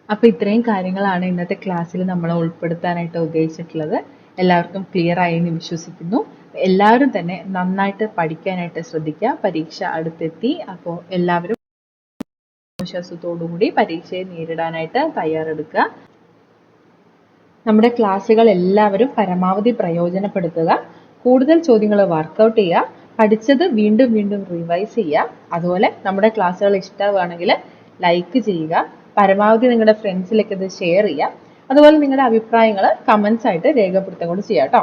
അപ്പോൾ ഇത്രയും കാര്യങ്ങളാണ് ഇന്നത്തെ ക്ലാസ്സിൽ നമ്മൾ ഉൾപ്പെടുത്താനായിട്ട് ഉദ്ദേശിച്ചിട്ടുള്ളത്. എല്ലാവർക്കും ക്ലിയർ ആയി എന്ന് വിശ്വസിക്കുന്നു. എല്ലാവരും തന്നെ നന്നായിട്ട് പഠിക്കാനായിട്ട് ശ്രദ്ധിക്കുക. പരീക്ഷ അടുത്തെത്തി. അപ്പോൾ എല്ലാവരും വിശ്വാസത്തോടുകൂടി പരീക്ഷയെ നേരിടാനായിട്ട് തയ്യാറെടുക്കുക. നമ്മുടെ ക്ലാസ്സുകൾ എല്ലാവരും പരമാവധി പ്രയോജനപ്പെടുത്തുക. കൂടുതൽ ചോദ്യങ്ങൾ വർക്കൗട്ട് ചെയ്യുക. പഠിച്ചത് വീണ്ടും വീണ്ടും റിവൈസ് ചെയ്യുക. അതുപോലെ നമ്മുടെ ക്ലാസ്സുകൾ ഇഷ്ടമാണെങ്കിൽ ലൈക്ക് ചെയ്യുക. പരമാവധി നിങ്ങളുടെ ഫ്രണ്ട്സിലേക്ക് ഇത് ഷെയർ ചെയ്യുക. അതുപോലെ നിങ്ങളുടെ അഭിപ്രായങ്ങൾ കമൻസ് ആയിട്ട് രേഖപ്പെടുത്തുക കൂടി ചെയ്യാം കേട്ടോ.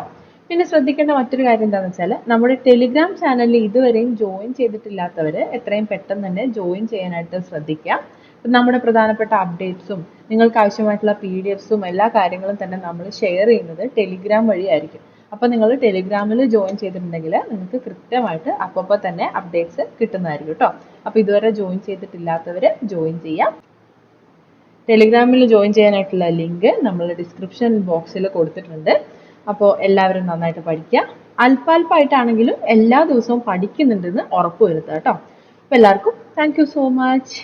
പിന്നെ ശ്രദ്ധിക്കേണ്ട മറ്റൊരു കാര്യം എന്താണെന്ന് വെച്ചാൽ നമ്മുടെ ടെലിഗ്രാം ചാനലിൽ ഇതുവരെയും ജോയിൻ ചെയ്തിട്ടില്ലാത്തവർ എത്രയും പെട്ടെന്ന് തന്നെ ജോയിൻ ചെയ്യാനായിട്ട് ശ്രദ്ധിക്കുക. നമ്മുടെ പ്രധാനപ്പെട്ട അപ്ഡേറ്റ്സും നിങ്ങൾക്ക് ആവശ്യമായിട്ടുള്ള PDF-സും എല്ലാ കാര്യങ്ങളും തന്നെ നമ്മൾ ഷെയർ ചെയ്യുന്നത് ടെലിഗ്രാം വഴിയായിരിക്കും. അപ്പോൾ നിങ്ങൾ ടെലിഗ്രാമിൽ ജോയിൻ ചെയ്തിട്ടുണ്ടെങ്കിൽ നിങ്ങൾക്ക് കൃത്യമായിട്ട് അപ്പോൾ തന്നെ അപ്ഡേറ്റ്സ് കിട്ടുന്നതായിരിക്കും കേട്ടോ. അപ്പോൾ ഇതുവരെ ജോയിൻ ചെയ്തിട്ടില്ലാത്തവർ ജോയിൻ ചെയ്യാം. ടെലിഗ്രാമിൽ ജോയിൻ ചെയ്യാനായിട്ടുള്ള ലിങ്ക് നമ്മൾ ഡിസ്ക്രിപ്ഷൻ ബോക്സിൽ കൊടുത്തിട്ടുണ്ട്. അപ്പോൾ എല്ലാവരും നന്നായിട്ട് പഠിക്കുക. അല്പാൽപ്പായിട്ടാണെങ്കിലും എല്ലാ ദിവസവും പഠിക്കുന്നുണ്ടെന്ന് ഉറപ്പുവരുത്തുക കേട്ടോ. അപ്പോൾ എല്ലാവർക്കും താങ്ക് യു സോ മച്ച്.